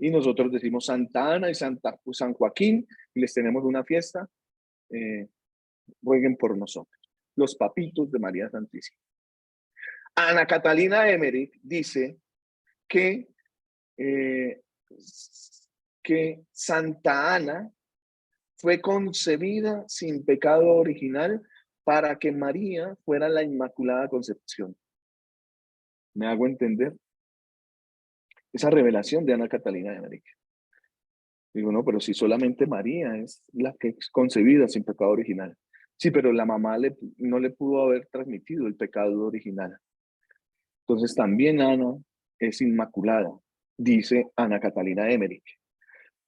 Y nosotros decimos Santa Ana y San Joaquín, y les tenemos una fiesta. Rueguen por nosotros, los papitos de María Santísima. Ana Catalina Emmerich dice que Santa Ana fue concebida sin pecado original para que María fuera la Inmaculada Concepción. ¿Me hago entender? Esa revelación de Ana Catalina Emmerich. Digo, no, pero si solamente María es la que es concebida sin pecado original. Sí, pero la mamá no le pudo haber transmitido el pecado original. Entonces también Ana es inmaculada, dice Ana Catalina Emmerich.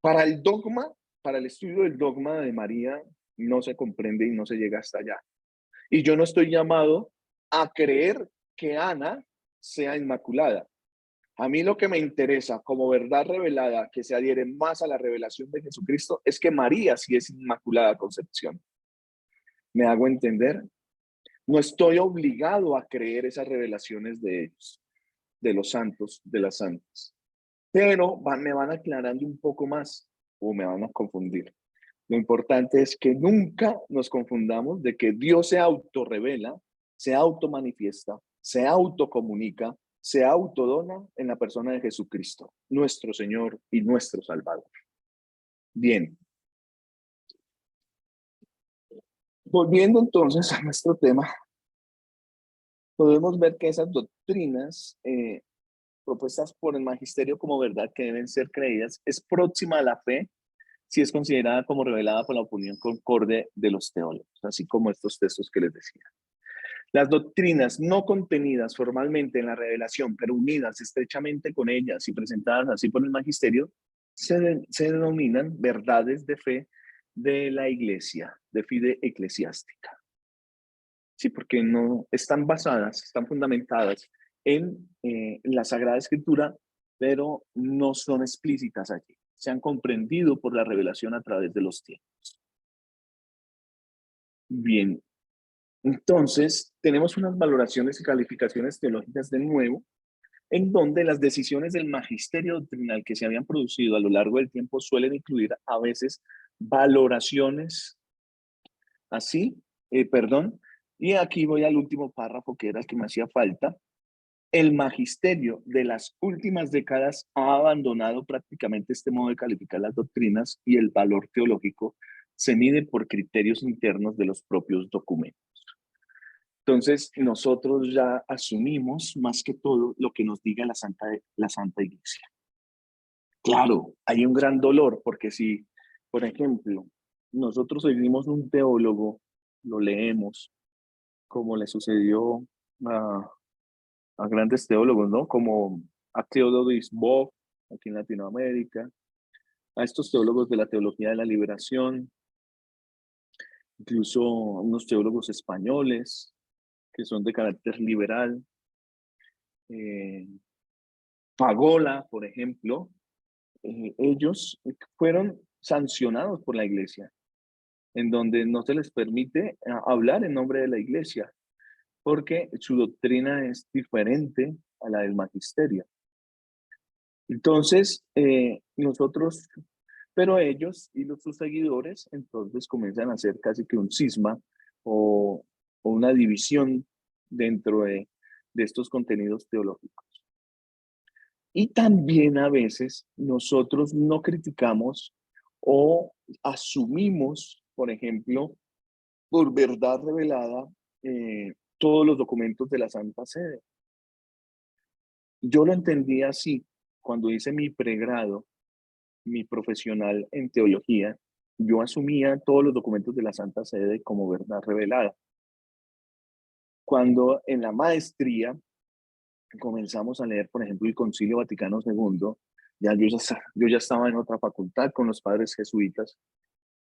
Para el dogma, para el estudio del dogma de María, no se comprende y no se llega hasta allá. Y yo no estoy llamado a creer que Ana sea inmaculada. A mí lo que me interesa como verdad revelada que se adhiere más a la revelación de Jesucristo es que María sí es Inmaculada Concepción. ¿Me hago entender? No estoy obligado a creer esas revelaciones de ellos, de los santos, de las santas. Pero me van aclarando un poco más o me van a confundir. Lo importante es que nunca nos confundamos de que Dios se autorrevela, se automanifiesta, se autocomunica, se autodona en la persona de Jesucristo, nuestro Señor y nuestro Salvador. Bien. Volviendo entonces a nuestro tema, podemos ver que esas doctrinas propuestas por el magisterio como verdad que deben ser creídas es próxima a la fe si es considerada como revelada por la opinión concorde de los teólogos, así como estos textos que les decía. Las doctrinas no contenidas formalmente en la revelación, pero unidas estrechamente con ellas y presentadas así por el magisterio, se denominan verdades de fe de la iglesia, de fide eclesiástica. Sí, porque no están basadas, están fundamentadas en la Sagrada Escritura, pero no son explícitas allí. Se han comprendido por la revelación a través de los tiempos. Bien. Entonces, tenemos unas valoraciones y calificaciones teológicas de nuevo, en donde las decisiones del magisterio doctrinal que se habían producido a lo largo del tiempo suelen incluir a veces valoraciones así, y aquí voy al último párrafo que era el que me hacía falta. El magisterio de las últimas décadas ha abandonado prácticamente este modo de calificar las doctrinas y el valor teológico se mide por criterios internos de los propios documentos. Entonces, nosotros ya asumimos más que todo lo que nos diga la Santa Iglesia. Claro, hay un gran dolor, porque si, por ejemplo, nosotros seguimos un teólogo, lo leemos, como le sucedió a grandes teólogos, ¿no? Como a Theodoris Bock, aquí en Latinoamérica, a estos teólogos de la teología de la liberación, incluso a unos teólogos españoles, que son de carácter liberal. Pagola, por ejemplo, ellos fueron sancionados por la iglesia, en donde no se les permite hablar en nombre de la iglesia, porque su doctrina es diferente a la del magisterio. Entonces, nosotros, pero ellos y sus seguidores, entonces comienzan a hacer casi que un cisma o una división dentro de estos contenidos teológicos. Y también a veces nosotros no criticamos o asumimos, por ejemplo, por verdad revelada, todos los documentos de la Santa Sede. Yo lo entendí así cuando hice mi pregrado, mi profesional en teología. Yo asumía todos los documentos de la Santa Sede como verdad revelada. Cuando en la maestría comenzamos a leer, por ejemplo, el Concilio Vaticano II, yo ya estaba en otra facultad con los padres jesuitas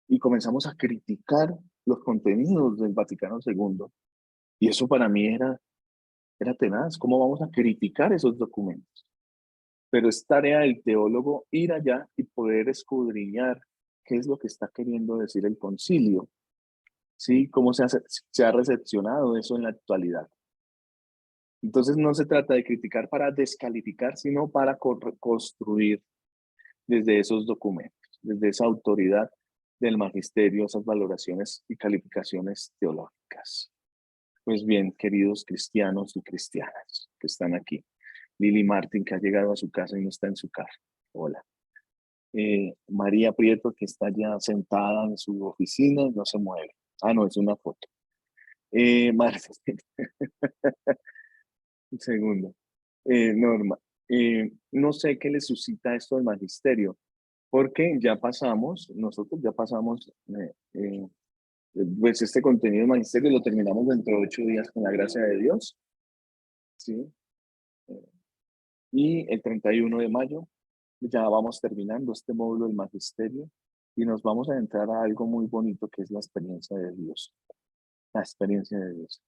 y comenzamos a criticar los contenidos del Vaticano II. Y eso para mí era tenaz. ¿Cómo vamos a criticar esos documentos? Pero es tarea del teólogo ir allá y poder escudriñar qué es lo que está queriendo decir el concilio. ¿Sí? ¿Cómo se ha recepcionado eso en la actualidad? Entonces no se trata de criticar para descalificar, sino para construir. desde esos documentos, desde esa autoridad del magisterio, esas valoraciones y calificaciones teológicas. Pues bien, queridos cristianos y cristianas que están aquí, Lili Martín, que ha llegado a su casa y no está en su casa. Hola. María Prieto, que está ya sentada en su oficina y no se mueve. Ah, no, es una foto. Marta, un segundo. Norma, no sé qué le suscita esto al magisterio, porque ya pasamos, nosotros ya pasamos, pues este contenido del magisterio lo terminamos dentro de 8 días con la gracia de Dios, ¿sí? Y el 31 de mayo ya vamos terminando este módulo del magisterio y nos vamos a entrar a algo muy bonito que es la experiencia de Dios. La experiencia de Dios.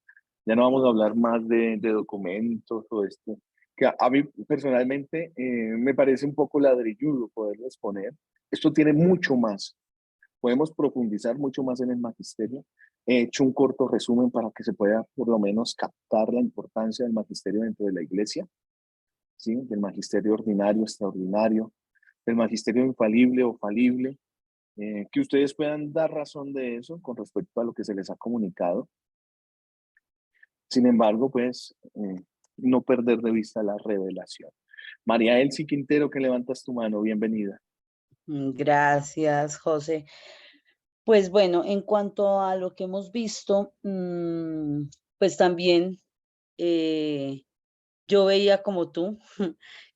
Ya no vamos a hablar más de documentos o esto, que a mí personalmente me parece un poco ladrilludo poderlo exponer. Esto tiene mucho más. Podemos profundizar mucho más en el magisterio. He hecho un corto resumen para que se pueda por lo menos captar la importancia del magisterio dentro de la iglesia, ¿sí? Del magisterio ordinario, extraordinario, del magisterio infalible o falible, que ustedes puedan dar razón de eso con respecto a lo que se les ha comunicado. Sin embargo, pues, no perder de vista la revelación. María Elsie Quintero, que levantas tu mano, bienvenida. Gracias, José. Pues bueno, en cuanto a lo que hemos visto, pues también yo veía como tú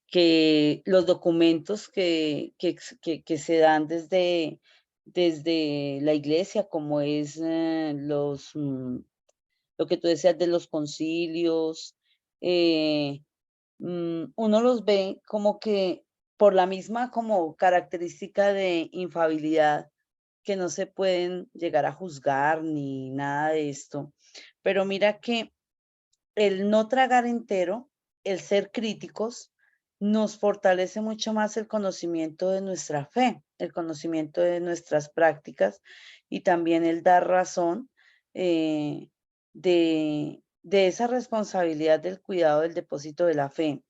que los documentos que se dan desde la iglesia, como es lo que tú decías de los concilios, uno los ve como que por la misma como característica de infabilidad, que no se pueden llegar a juzgar ni nada de esto. Pero mira que el no tragar entero, el ser críticos, nos fortalece mucho más el conocimiento de nuestra fe, el conocimiento de nuestras prácticas y también el dar razón de esa responsabilidad del cuidado del depósito de la fe,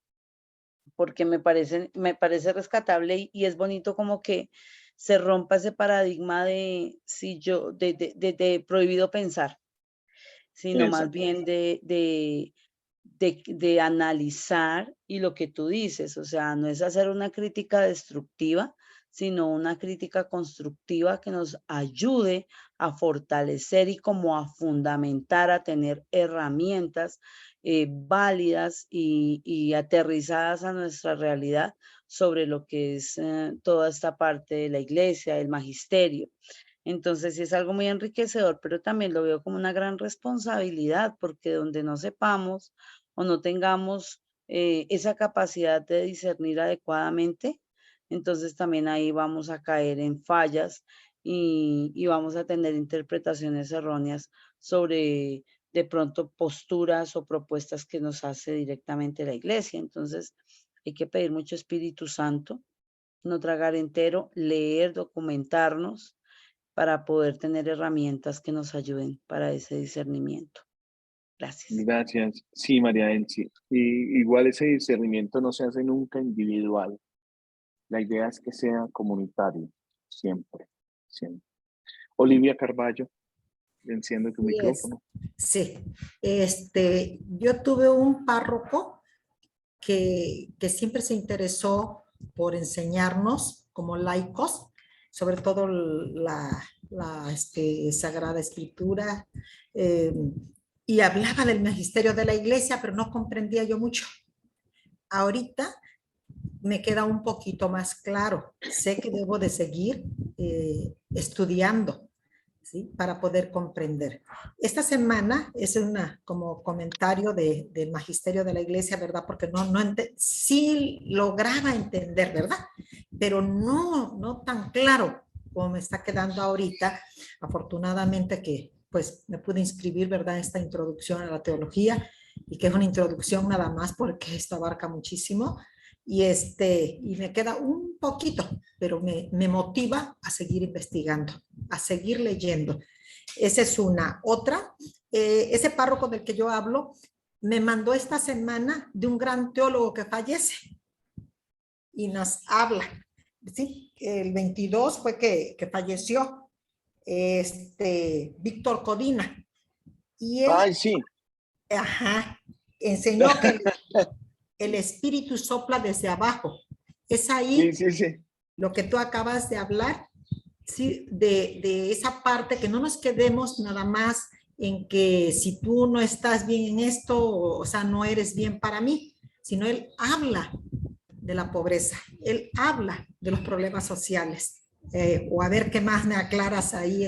porque me parece rescatable y es bonito como que se rompa ese paradigma de si yo de prohibido pensar, sino más Exacto. bien de analizar y lo que tú dices, o sea, no es hacer una crítica destructiva, sino una crítica constructiva que nos ayude a fortalecer y como a fundamentar, a tener herramientas válidas y aterrizadas a nuestra realidad sobre lo que es toda esta parte de la iglesia, el magisterio. Entonces sí es algo muy enriquecedor, pero también lo veo como una gran responsabilidad, porque donde no sepamos o no tengamos esa capacidad de discernir adecuadamente, entonces también ahí vamos a caer en fallas y vamos a tener interpretaciones erróneas sobre de pronto posturas o propuestas que nos hace directamente la iglesia. Entonces hay que pedir mucho Espíritu Santo, no tragar entero, leer, documentarnos para poder tener herramientas que nos ayuden para ese discernimiento. Gracias. Gracias. Sí, María Elsie. Y igual ese discernimiento no se hace nunca individual. La idea es que sea comunitario, siempre, siempre. Olivia Carballo, enciende tu micrófono. Sí, yo tuve un párroco que siempre se interesó por enseñarnos como laicos, sobre todo la Sagrada Escritura, y hablaba del magisterio de la iglesia, pero no comprendía yo mucho. Ahorita me queda un poquito más claro. Sé que debo de seguir estudiando, ¿sí? Para poder comprender. Esta semana es como comentario del magisterio de la iglesia, ¿verdad? Porque sí lograba entender, ¿verdad? Pero no tan claro como me está quedando ahorita. Afortunadamente que pues me pude inscribir, ¿verdad? Esta introducción a la teología, y que es una introducción nada más porque esto abarca muchísimo. Y me queda un poquito, pero me motiva a seguir investigando, a seguir leyendo. Esa es una. Otra, ese párroco del que yo hablo me mandó esta semana de un gran teólogo que fallece y nos habla sí, el 22 fue que falleció, Víctor Codina. Y él, Ay, sí. ajá, enseñó que el espíritu sopla desde abajo. Es ahí Sí, sí, sí. lo que tú acabas de hablar, sí, de esa parte, que no nos quedemos nada más en que si tú no estás bien en esto, o sea, no eres bien para mí, sino él habla de la pobreza, él habla de los problemas sociales. O a ver qué más me aclaras ahí,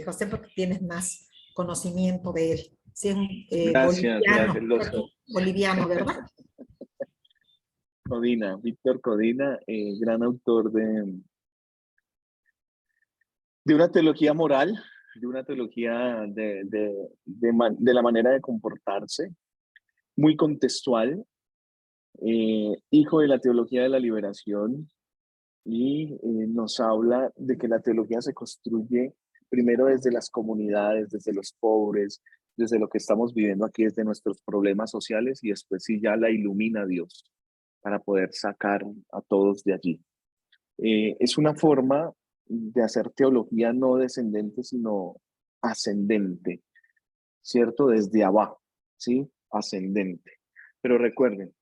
José, porque tienes más conocimiento de él. Sí, es un Gracias, gracias. boliviano, ¿verdad? Codina, Víctor Codina, gran autor de una teología moral, de una teología de la manera de comportarse, muy contextual, hijo de la teología de la liberación, y nos habla de que la teología se construye primero desde las comunidades, desde los pobres, desde lo que estamos viviendo aquí, desde nuestros problemas sociales, y después sí ya la ilumina Dios para poder sacar a todos de allí. Es una forma de hacer teología no descendente, sino ascendente, ¿cierto? Desde abajo, ¿sí? Ascendente. Pero recuerden,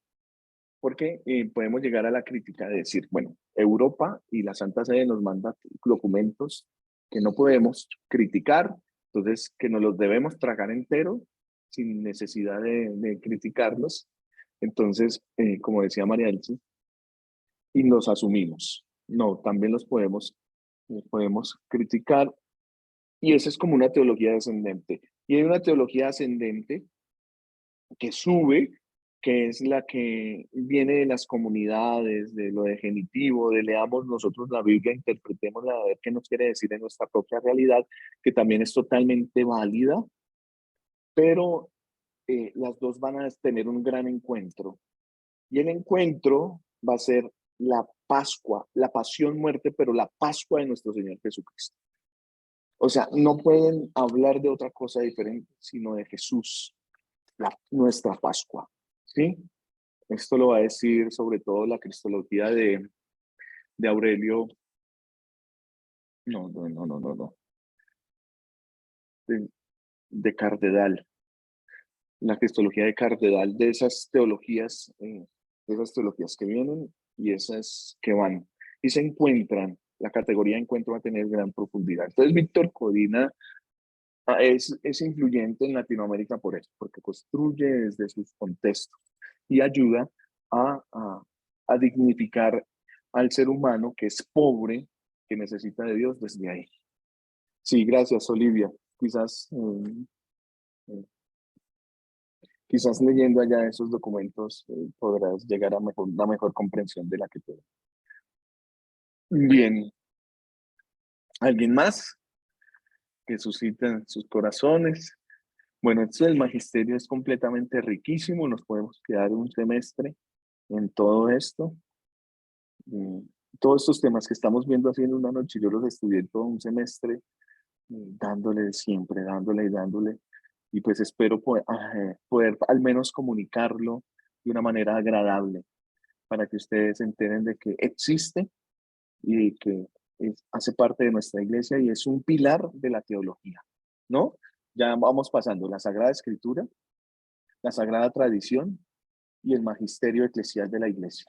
porque podemos llegar a la crítica de decir, bueno, Europa y la Santa Sede nos manda documentos que no podemos criticar, entonces que nos los debemos tragar entero sin necesidad de criticarlos. Entonces, como decía María Elsie, y los asumimos. No, también los podemos criticar, y esa es como una teología descendente. Y hay una teología ascendente que sube, que es la que viene de las comunidades, de lo definitivo, de leamos nosotros la Biblia, interpretémosla, a ver qué nos quiere decir en nuestra propia realidad, que también es totalmente válida, pero las dos van a tener un gran encuentro. Y el encuentro va a ser la Pascua, la pasión, muerte, pero la Pascua de nuestro Señor Jesucristo. O sea, no pueden hablar de otra cosa diferente, sino de Jesús, nuestra Pascua, ¿sí? Esto lo va a decir sobre todo la cristología de Aurelio, no, de Cardedal, la cristología de Cardedal, de esas teologías que vienen y esas que van y se encuentran. La categoría de encuentro va a tener gran profundidad. Entonces, Víctor Codina es influyente en Latinoamérica por eso, porque construye desde sus contextos y ayuda a dignificar al ser humano que es pobre, que necesita de Dios desde ahí. Sí, gracias, Olivia. Quizás leyendo allá esos documentos podrás llegar a una mejor comprensión de la que tuve. Bien. ¿Alguien más que suscita sus corazones? Bueno, esto del magisterio es completamente riquísimo. Nos podemos quedar un semestre en todo esto. Todos estos temas que estamos viendo así en una noche, yo los estudié todo un semestre, dándole siempre, dándole y dándole. Y pues espero poder al menos comunicarlo de una manera agradable para que ustedes se enteren de que existe y que hace parte de nuestra iglesia y es un pilar de la teología, ¿no? Ya vamos pasando la Sagrada Escritura, la Sagrada Tradición y el magisterio eclesial de la iglesia.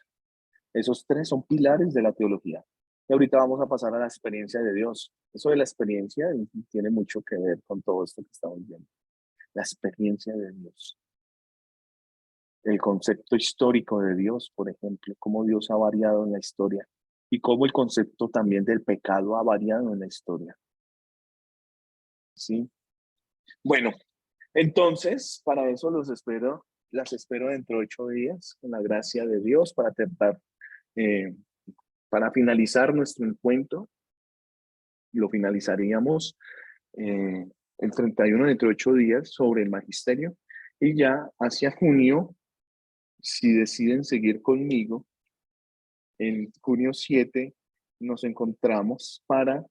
Esos tres son pilares de la teología. Y ahorita vamos a pasar a la experiencia de Dios. Eso de la experiencia tiene mucho que ver con todo esto que estamos viendo. La experiencia de Dios. El concepto histórico de Dios, por ejemplo, cómo Dios ha variado en la historia y cómo el concepto también del pecado ha variado en la historia. ¿Sí? Bueno, entonces, para eso las espero dentro de 8 días, con la gracia de Dios, para finalizar nuestro encuentro. Lo finalizaríamos el 31 dentro de 8 días sobre el magisterio, y ya hacia junio, si deciden seguir conmigo, en junio 7 nos encontramos para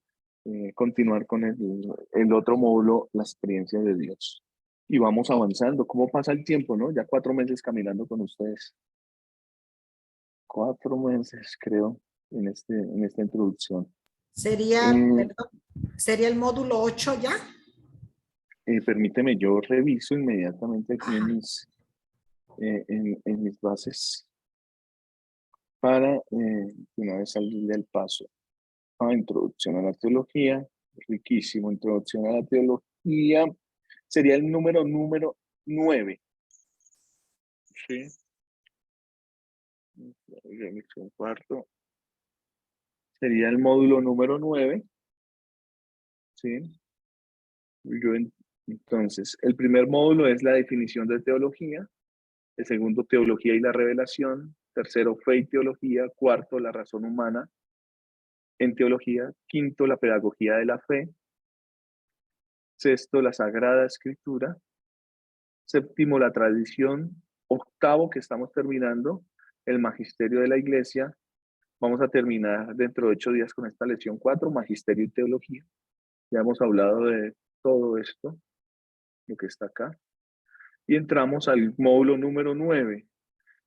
continuar con el otro módulo, la experiencia de Dios. Y vamos avanzando. ¿Cómo pasa el tiempo, no? Ya 4 meses caminando con ustedes. 4 meses, creo, en esta introducción. Sería, Mm. perdón, ¿sería el módulo 8 ya? Permíteme, yo reviso inmediatamente aquí Ajá. en mis bases para una vez salir del paso a introducción a la teología. Riquísimo, introducción a la teología. Sería el número 9. ¿Sí? Un cuarto. Sería el módulo número 9. ¿Sí? Entonces, el primer módulo es la definición de teología. El segundo, teología y la revelación. Tercero, fe y teología. Cuarto, la razón humana en teología. Quinto, la pedagogía de la fe. Sexto, la Sagrada Escritura. Séptimo, la tradición. Octavo, que estamos terminando, el magisterio de la iglesia. Vamos a terminar dentro de 8 días con esta lección 4, magisterio y teología. Ya hemos hablado de todo esto, lo que está acá. Y entramos al módulo número 9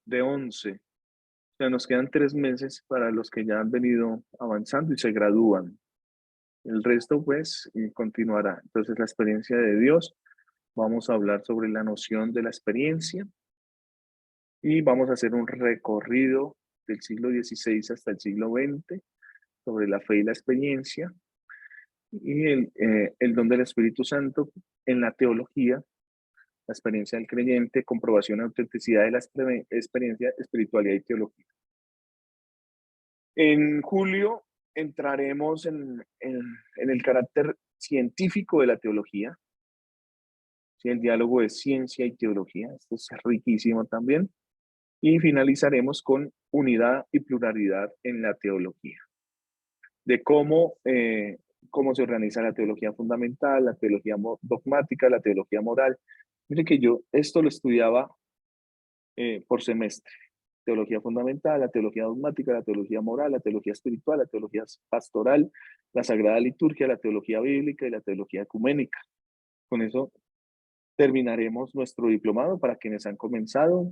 de 11. O sea, nos quedan 3 meses para los que ya han venido avanzando y se gradúan. El resto, pues, continuará. Entonces, la experiencia de Dios. Vamos a hablar sobre la noción de la experiencia y vamos a hacer un recorrido del siglo XVI hasta el siglo XX sobre la fe y la experiencia y el don del Espíritu Santo en la teología, la experiencia del creyente, comprobación y autenticidad de la experiencia, espiritualidad y teología. En julio entraremos en el carácter científico de la teología, ¿sí? El diálogo de ciencia y teología, esto es riquísimo también. Y finalizaremos con unidad y pluralidad en la teología, de cómo se organiza la teología fundamental, la teología dogmática, la teología moral. Mire que yo esto lo estudiaba por semestre. Teología fundamental, la teología dogmática, la teología moral, la teología espiritual, la teología pastoral, la sagrada liturgia, la teología bíblica y la teología ecuménica. Con eso terminaremos nuestro diplomado para quienes han comenzado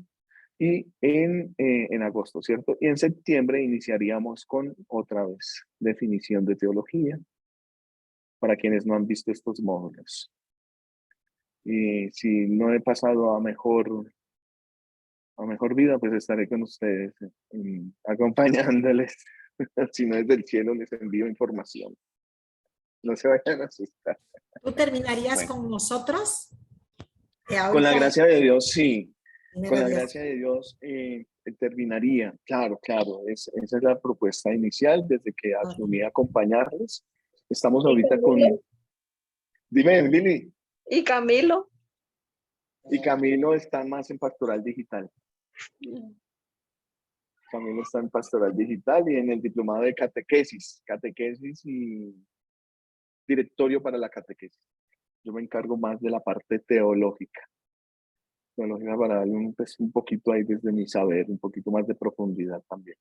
y en agosto, ¿cierto? Y en septiembre iniciaríamos con otra vez definición de teología para quienes no han visto estos módulos. Y si no he pasado a mejor vida, pues estaré con ustedes acompañándoles. Si no es del cielo, les envío información. No se vayan a asustar. ¿Tú terminarías Bueno, con nosotros? con la Ahorita, gracia de Dios, sí. primero Con la Dios. gracia de Dios terminaría. Claro, esa es la propuesta inicial desde que asumí acompañarles. Estamos ahorita con... Dime, Lili. ¿Y Camilo? Y Camilo está más en pastoral digital. Camilo está en pastoral digital y en el diplomado de catequesis y directorio para la catequesis. Yo me encargo más de la parte teológica para darle un poquito ahí desde mi saber, un poquito más de profundidad también.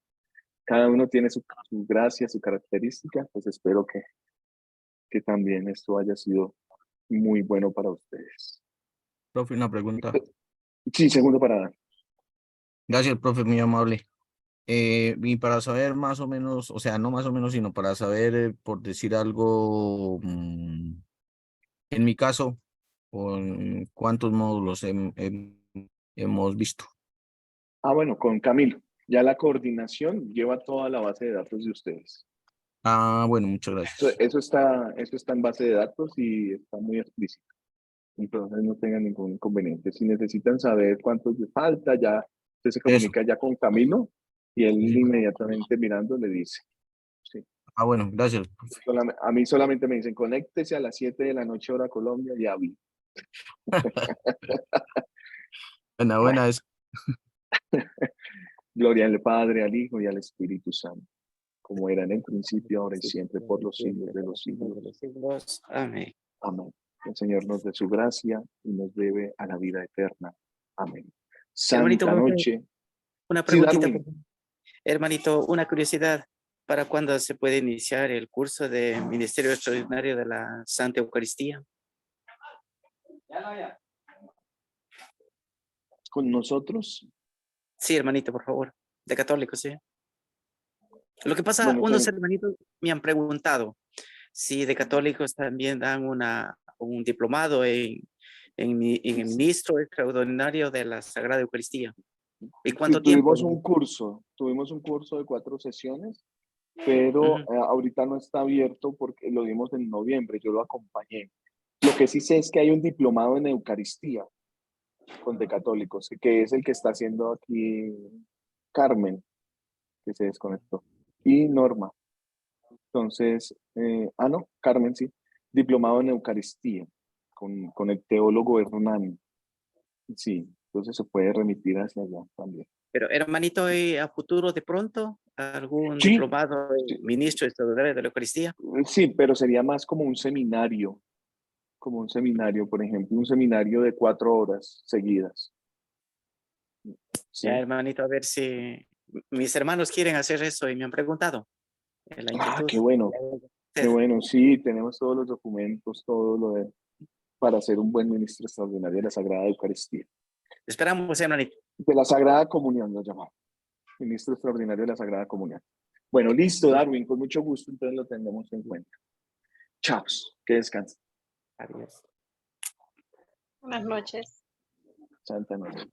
Cada uno tiene su gracia, su característica, pues espero que también esto haya sido muy bueno para ustedes. Profe, una pregunta. Sí, segundo para dar. Gracias, profe, muy amable. Y para saber más o menos, o sea, no más o menos, sino para saber, por decir algo, en mi caso, con cuántos módulos hemos visto. Bueno, con Camilo. Ya la coordinación lleva toda la base de datos de ustedes. Bueno, muchas gracias. Eso está en base de datos y está muy explícito. Entonces no tengan ningún inconveniente. Si necesitan saber cuántos les falta, ya usted se comunica ya con Camilo y él inmediatamente mirando le dice. Sí. Bueno, gracias, profe. A mí solamente me dicen, conéctese a las 7 de la noche hora Colombia y hablo. Buena es. Gloria al Padre, al Hijo y al Espíritu Santo, como era en el principio, ahora y siempre, por los siglos de los siglos. Amén. Amén. El Señor nos dé su gracia y nos lleve a la vida eterna. Amén. Santa Hermanito, noche. una Sí, preguntita. Darwin. Hermanito, una curiosidad. ¿Para cuándo se puede iniciar el curso de Ministerio Extraordinario de la Santa Eucaristía? Con nosotros. Sí, hermanito, por favor. De católicos, sí. Lo que pasa, Bueno, unos hermanitos me han preguntado si de católicos también dan un diplomado en el ministro extraordinario de la Sagrada Eucaristía. ¿Y cuánto sí, tiempo? tuvimos un curso de 4 sesiones, pero Ujú. ahorita no está abierto porque lo dimos en noviembre, yo lo acompañé. Lo que sí sé es que hay un diplomado en Eucaristía con de católicos, que es el que está haciendo aquí Carmen, que se desconectó, y Norma. Entonces, no, Carmen, sí, diplomado en Eucaristía con el teólogo Hernán. Sí, entonces se puede remitir hacia allá también. Pero hermanito, a futuro de pronto, algún Sí, diplomado en sí, ministro extraordinario de la Eucaristía. sí, pero sería más como un seminario, por ejemplo, un seminario de 4 horas seguidas. Ya, Sí. hermanito, a ver si mis hermanos quieren hacer eso y me han preguntado la Ah, inquietud. qué bueno, sí, tenemos todos los documentos, todo lo de, para ser un buen ministro extraordinario de la Sagrada Eucaristía. Esperamos, hermanito. De la Sagrada Comunión lo llamamos, ministro extraordinario de la Sagrada Comunión. Bueno, listo, Darwin, con mucho gusto, entonces lo tendremos en cuenta. Chao, que descansen. Adiós. Buenas noches. Santa noche.